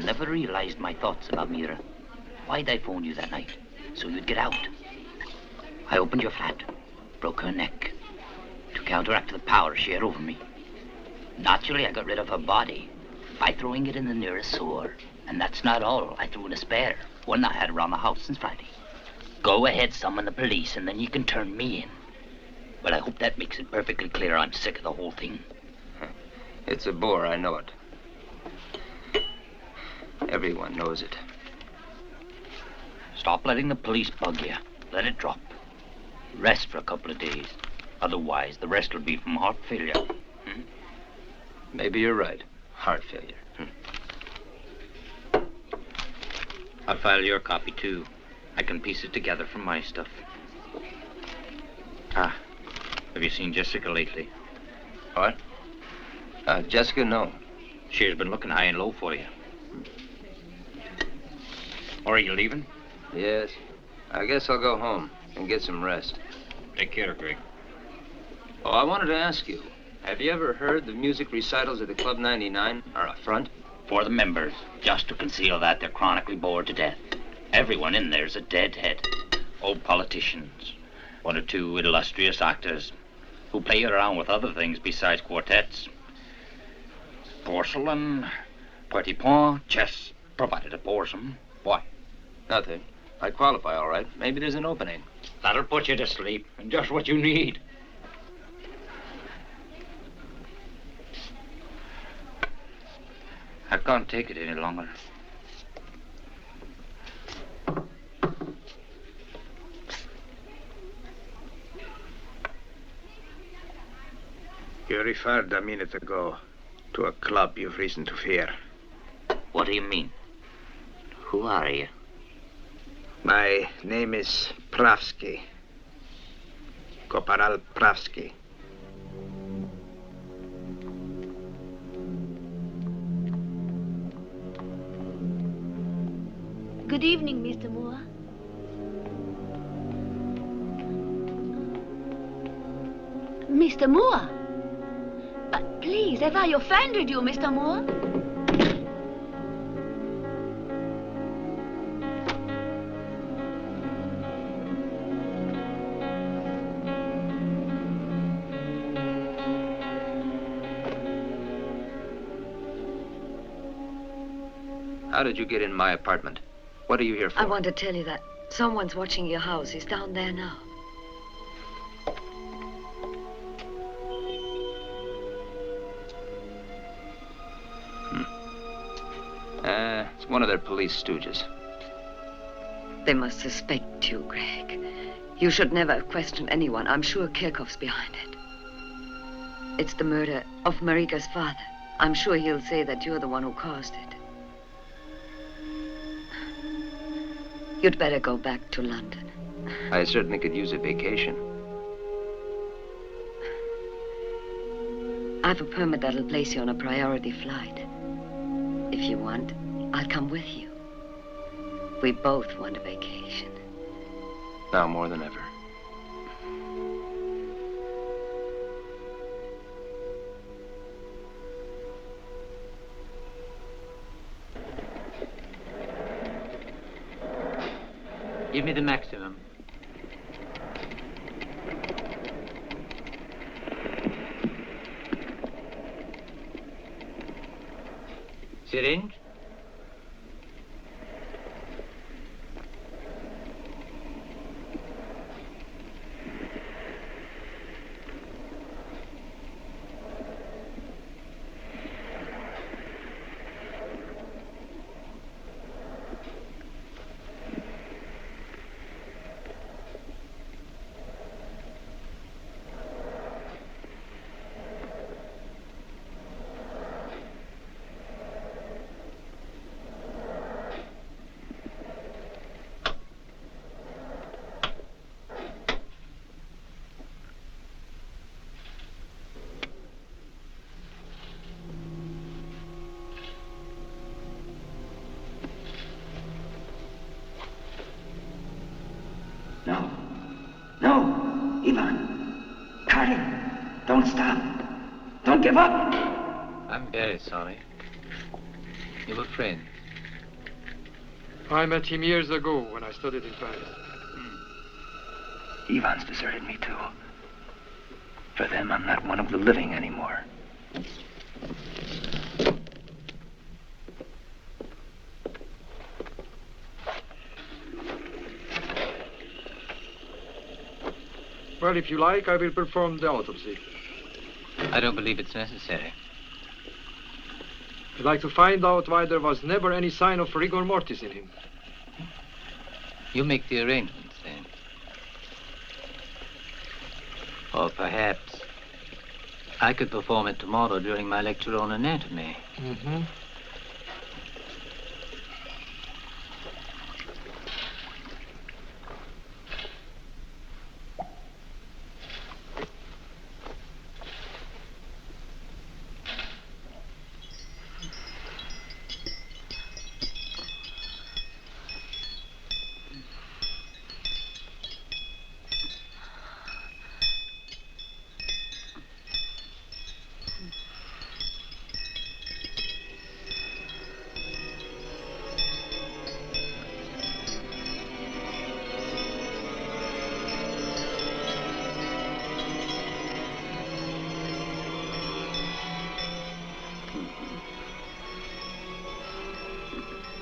Never realized my thoughts about Mira. Why'd I phone you that night? So you'd get out. I opened your flat, broke her neck, to counteract the power she had over me. Naturally, I got rid of her body by throwing it in the nearest sewer. And that's not all. I threw in a spare, one I had around the house since Friday. Go ahead, summon the police, and then you can turn me in. Well, I hope that makes it perfectly clear I'm sick of the whole thing. It's a bore, I know it. Everyone knows it. Stop letting the police bug you. Let it drop. Rest for a couple of days. Otherwise, the rest will be from heart failure. Maybe you're right. Heart failure. I'll file your copy, too. I can piece it together from my stuff. Have you seen Jessica lately? What? Jessica, no. She has been looking high and low for you. Or are you leaving? Yes. I guess I'll go home and get some rest. Take care, Greg. Oh, I wanted to ask you, have you ever heard the music recitals at the Club 99 are a front? For the members. Just to conceal that, they're chronically bored to death. Everyone in there's a deadhead. Old politicians. One or two illustrious actors who play around with other things besides quartets. Porcelain, petit point, chess, provided it bores them. Why? Nothing. I qualify all right. Maybe there's an opening. That'll put you to sleep, and just what you need. I can't take it any longer. You referred a minute ago to a club you've reason to fear. What do you mean? Who are you? My name is Pravsky. Corporal Pravsky. Good evening, Mr. Moore. Mr. Moore? But please, have I offended you, Mr. Moore? How did you get in my apartment? What are you here for? I want to tell you that someone's watching your house. He's down there now. It's one of their police stooges. They must suspect you, Greg. You should never have questioned anyone. I'm sure Kirchhoff's behind it. It's the murder of Marika's father. I'm sure he'll say that you're the one who caused it. You'd better go back to London. I certainly could use a vacation. I have a permit that'll place you on a priority flight. If you want, I'll come with you. We both want a vacation. Now more than ever. Give me the maximum. Syringe? No. No! Ivan! Carter! Don't stop! Don't give up! I'm very sorry. You were friends. I met him years ago when I studied in Paris. Ivan's deserted me too. For them, I'm not one of the living anymore. Well, if you like, I will perform the autopsy. I don't believe it's necessary. I'd like to find out why there was never any sign of rigor mortis in him. You make the arrangements, then. Or perhaps I could perform it tomorrow during my lecture on anatomy. Mm-hmm.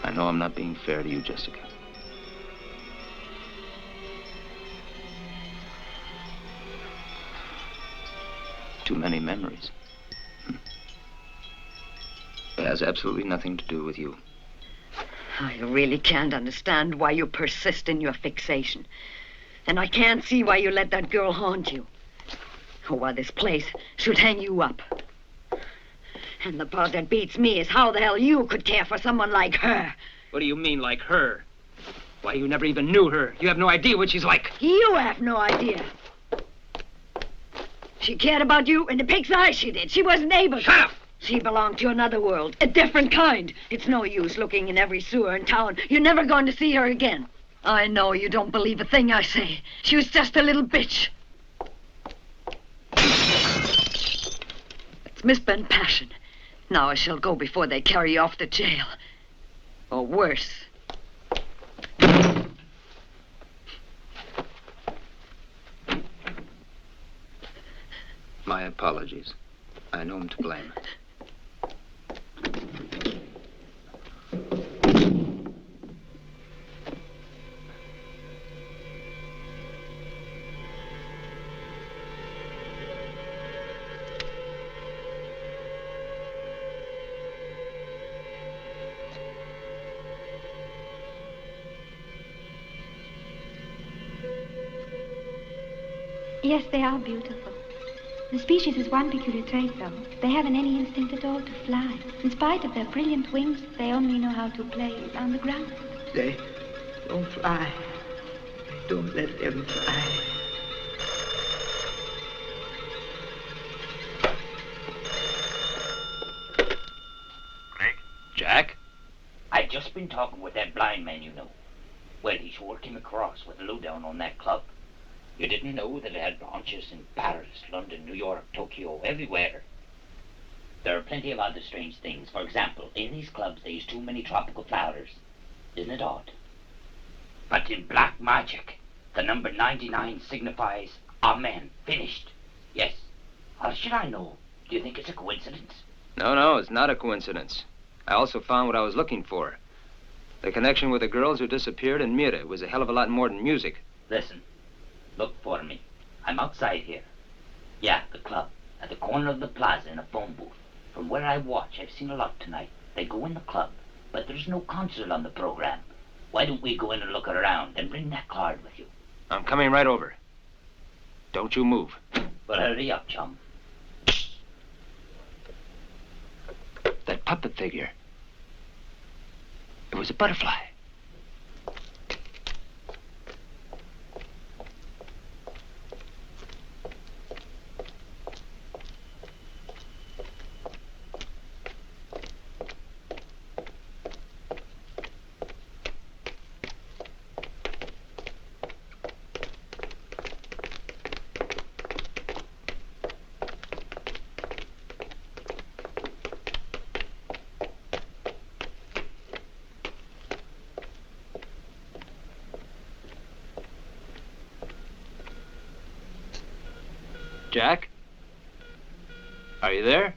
I know I'm not being fair to you, Jessica. Too many memories. It has absolutely nothing to do with you. I really can't understand why you persist in your fixation. And I can't see why you let that girl haunt you. Or why this place should hang you up. And the part that beats me is how the hell you could care for someone like her. What do you mean, like her? Why, you never even knew her. You have no idea what she's like. You have no idea. She cared about you in the pig's eye, she did. She wasn't able to. Shut up! She belonged to another world, a different kind. It's no use looking in every sewer in town. You're never going to see her again. I know you don't believe a thing I say. She was just a little bitch. It's misspent passion. Now I shall go before they carry you off to jail. Or worse. My apologies. I know I'm to blame. Yes, they are beautiful. The species has one peculiar trait, though. They haven't any instinct at all to fly. In spite of their brilliant wings, they only know how to play on the ground. They don't fly. Don't let them fly. Jack? I've just been talking with that blind man, you know. Well, he sure came across with a lowdown on that club. You didn't know that it had branches in Paris, London, New York, Tokyo, everywhere. There are plenty of other strange things. For example, in these clubs they use too many tropical flowers. Isn't it odd? But in black magic, the number 99 signifies Amen, finished. Yes. How should I know? Do you think it's a coincidence? No, it's not a coincidence. I also found what I was looking for. The connection with the girls who disappeared and Mira was a hell of a lot more than music. Listen, look for me. I'm outside here. Yeah, the club, at the corner of the plaza in a phone booth. From where I watch, I've seen a lot tonight. They go in the club, but there's no concert on the program. Why don't we go in and look around and bring that card with you? I'm coming right over. Don't you move. But hurry up, chum. That puppet figure. It was a butterfly. Jack? Are you there?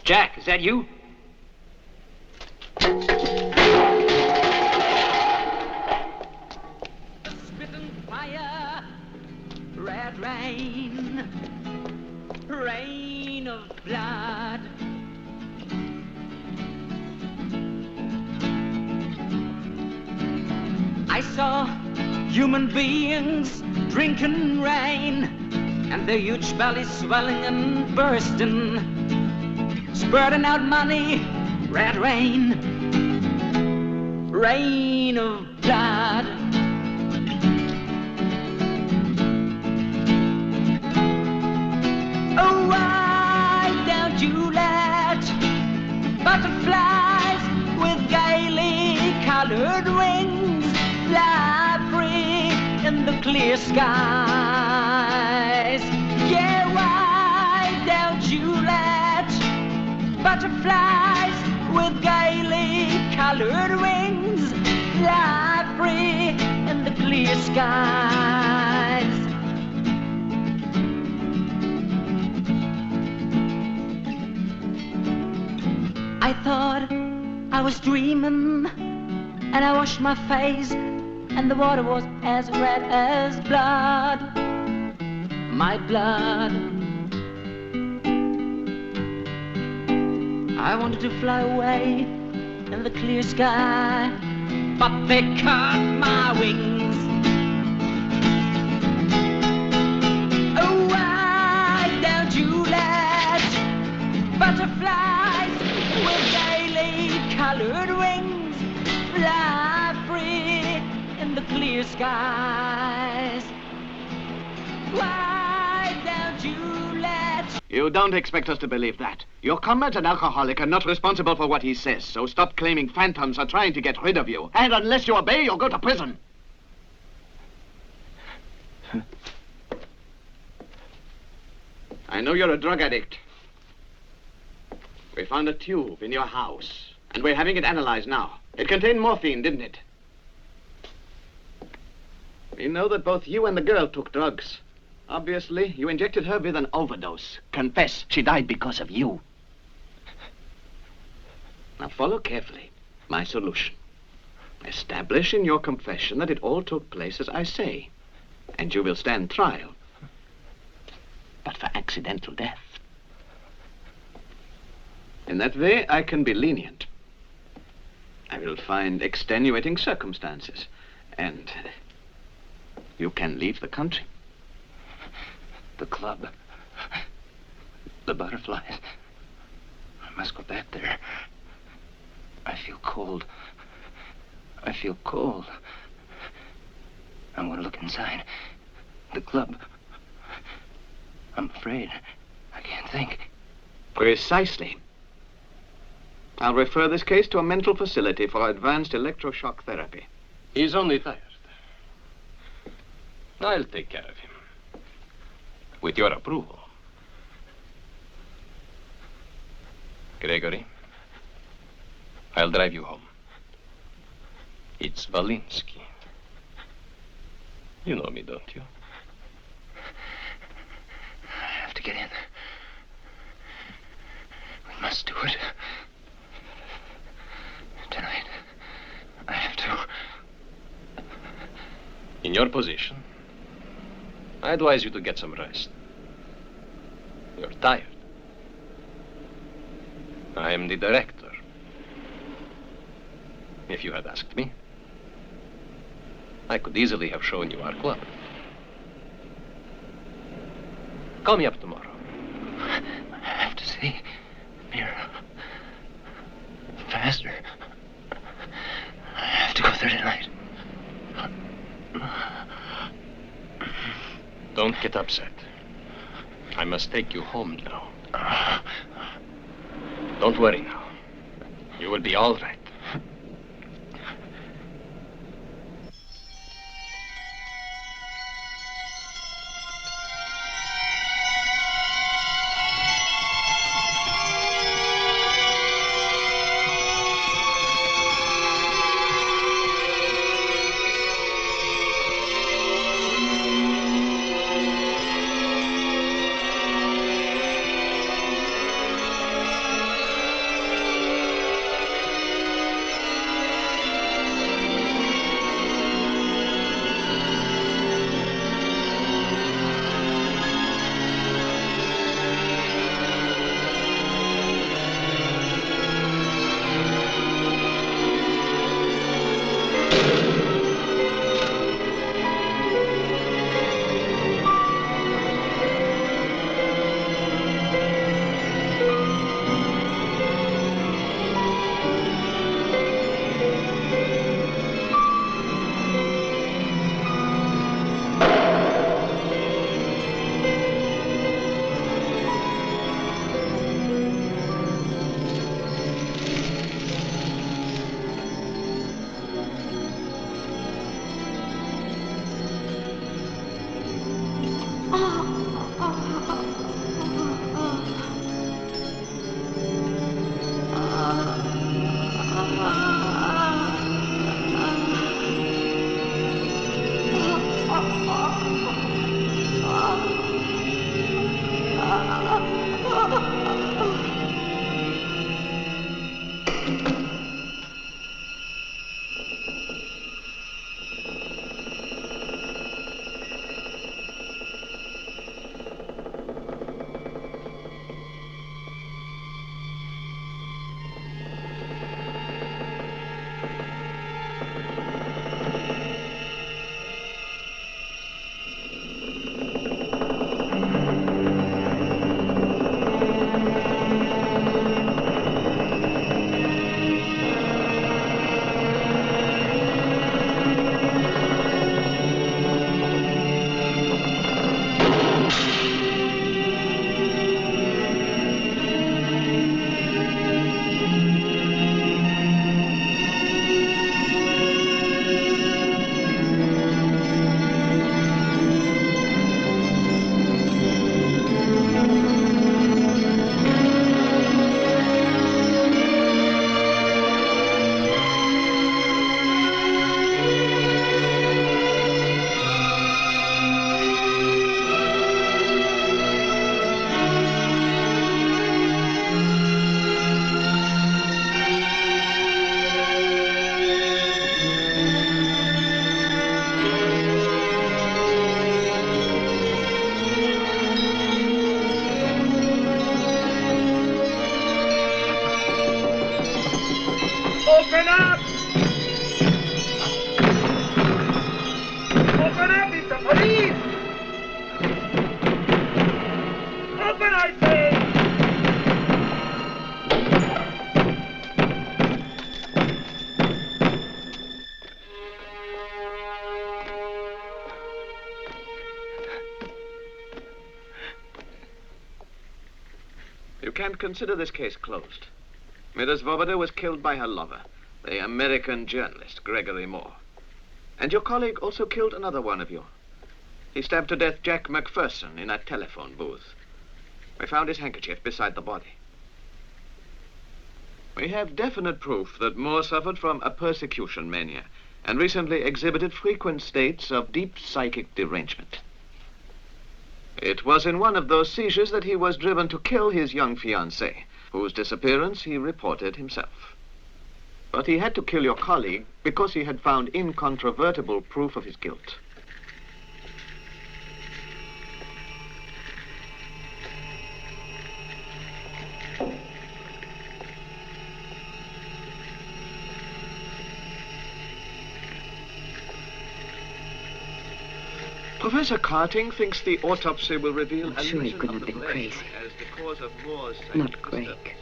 Jack, is that you? Spitting fire, red rain, rain of blood. I saw human beings drinking rain, and their huge bellies swelling and bursting. Spurting out money, red rain, rain of blood. Oh, why don't you let butterflies with gaily colored wings fly free in the clear skies? Yeah, why don't you let butterflies with gaily colored wings fly free in the clear skies? I thought I was dreaming, and I washed my face, and the water was as red as blood, my blood. I wanted to fly away in the clear sky, but they cut my wings. Oh, why don't you let butterflies with gaily colored wings fly free in the clear skies? Why don't you let... You don't expect us to believe that. Your comrade's an alcoholic and not responsible for what he says, so stop claiming phantoms are trying to get rid of you. And unless you obey, you'll go to prison. I know you're a drug addict. We found a tube in your house. And we're having it analyzed now. It contained morphine, didn't it? We know that both you and the girl took drugs. Obviously, you injected her with an overdose. Confess, she died because of you. Now follow carefully my solution. Establish in your confession that it all took place as I say, and you will stand trial. But for accidental death. In that way, I can be lenient. I will find extenuating circumstances, and you can leave the country. The club. The butterflies. I must go back there. I feel cold. I feel cold. I want to look inside. The club. I'm afraid. I can't think. Precisely. I'll refer this case to a mental facility for advanced electroshock therapy. He's only tired. I'll take care of him. With your approval. Gregory, I'll drive you home. It's Valinsky. You know me, don't you? I have to get in. We must do it. Tonight. I have to. In your position, I advise you to get some rest. You're tired. I am the director. If you had asked me, I could easily have shown you our club. Call me up tomorrow. I have to see Mira. Faster. I have to go there tonight. Don't get upset. I must take you home now. Don't worry now. You will be all right. Open up! Open up, it's the police! Open, I say! You can't consider this case closed. Mrs. Svoboda was killed by her lover, the American journalist, Gregory Moore. And your colleague also killed another one of you. He stabbed to death Jack McPherson in a telephone booth. We found his handkerchief beside the body. We have definite proof that Moore suffered from a persecution mania and recently exhibited frequent states of deep psychic derangement. It was in one of those seizures that he was driven to kill his young fiancée, whose disappearance he reported himself. But he had to kill your colleague because he had found incontrovertible proof of his guilt. Professor Carting thinks the autopsy will reveal I'm sure he couldn't have been crazy. As the cause of Moore's Not Greg.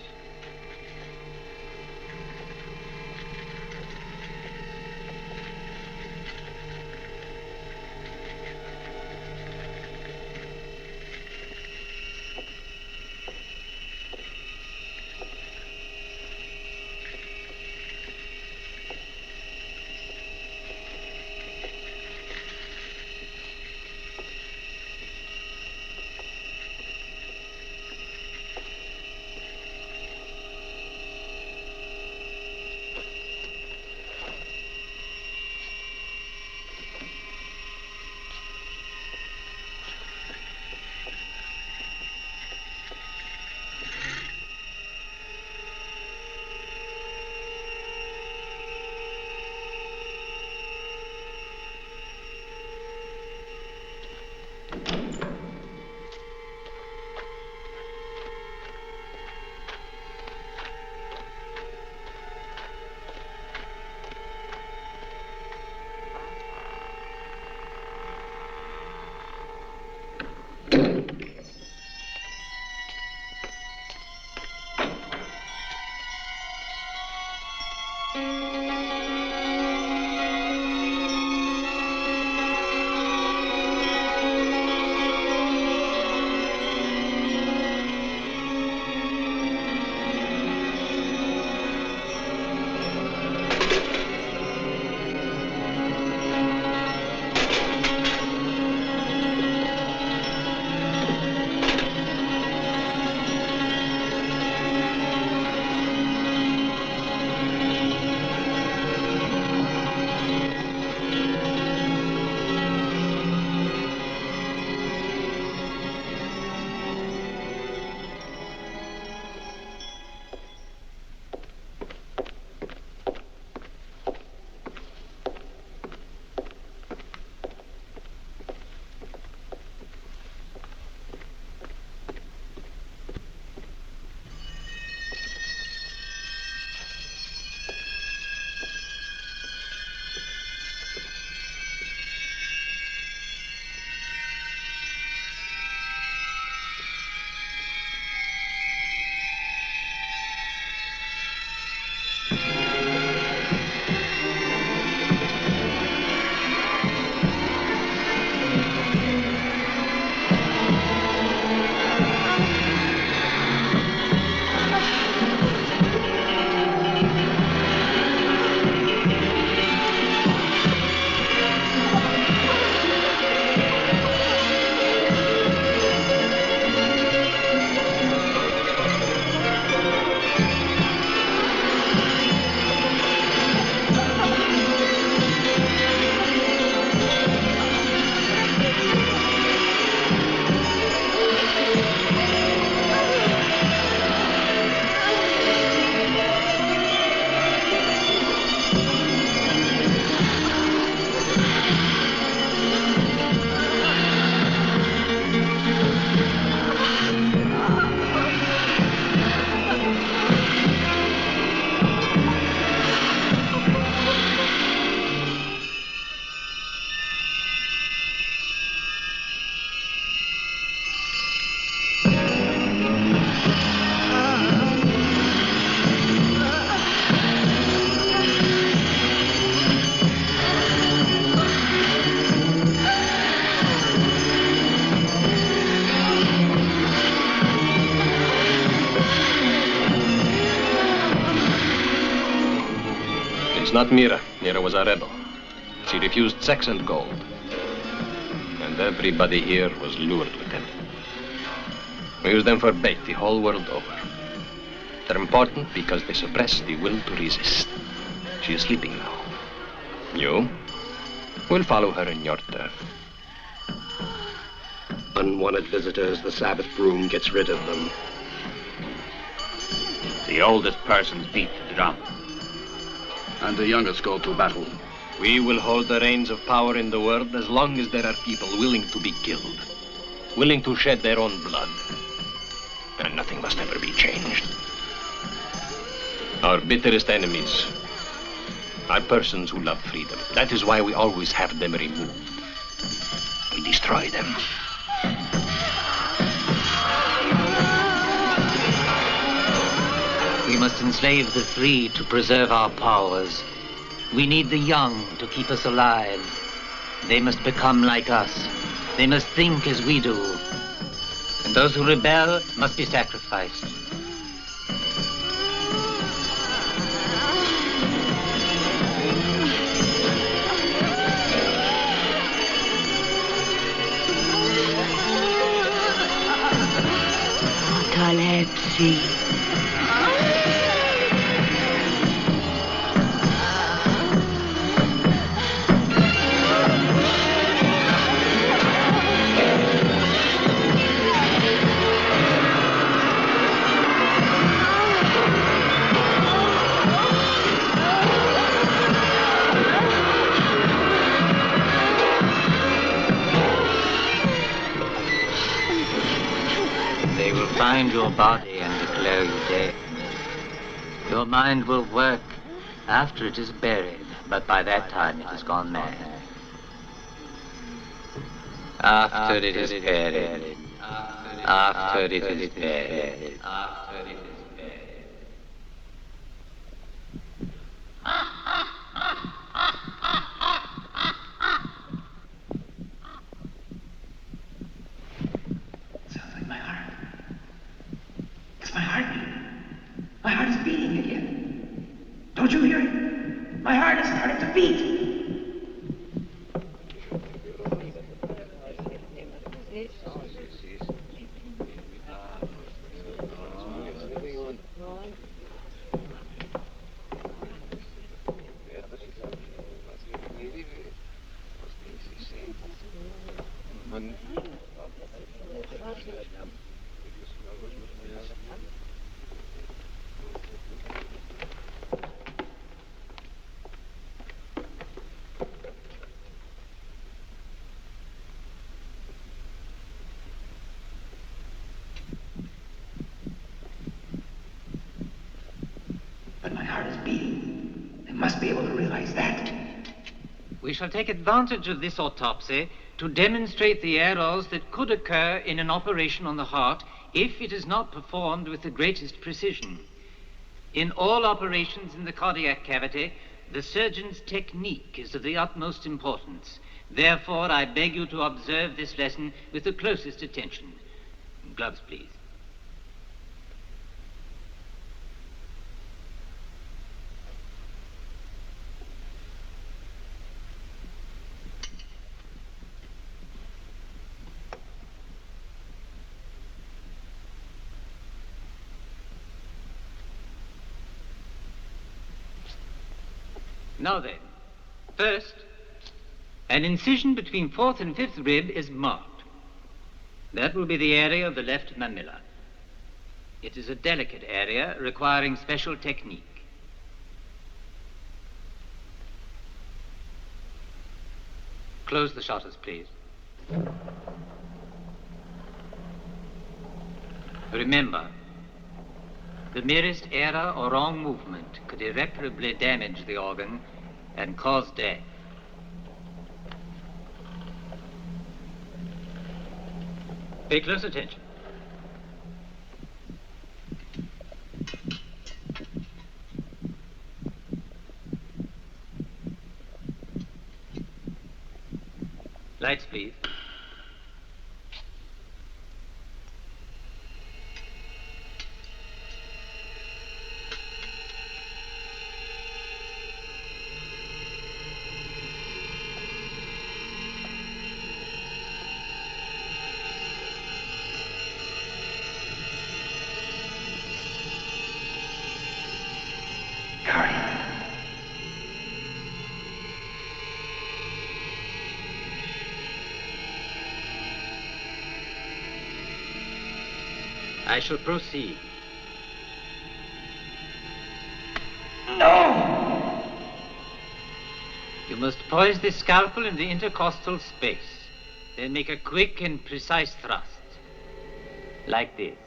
was not Mira. Mira was a rebel. She refused sex and gold. And everybody here was lured with them. We use them for bait the whole world over. They're important because they suppress the will to resist. She is sleeping now. You will follow her in your turn. Unwanted visitors, the Sabbath broom gets rid of them. The oldest persons beat the drum. And the youngest go to battle. We will hold the reins of power in the world as long as there are people willing to be killed, willing to shed their own blood. And nothing must ever be changed. Our bitterest enemies are persons who love freedom. That is why we always have them removed. We destroy them. We must enslave the free to preserve our powers. We need the young to keep us alive. They must become like us. They must think as we do. And those who rebel must be sacrificed. Catalepsy. They will find your body and declare you dead. Your mind will work after it is buried, but by that time it has gone mad. After it is buried. After it is buried. Sounds like my heart. It's my heartbeat. My heart is beating again. Don't you hear it? My heart is starting to beat. But my heart is beating. They must be able to realize that. We shall take advantage of this autopsy to demonstrate the errors that could occur in an operation on the heart if it is not performed with the greatest precision. In all operations in the cardiac cavity, the surgeon's technique is of the utmost importance. Therefore, I beg you to observe this lesson with the closest attention. Gloves, please. Now then, first, an incision between fourth and fifth rib is marked. That will be the area of the left mamilla. It is a delicate area requiring special technique. Close the shutters, please. Remember, the merest error or wrong movement could irreparably damage the organ and cause death. Pay close attention. Lights, please. I shall proceed. No! You must poise the scalpel in the intercostal space. Then make a quick and precise thrust. Like this.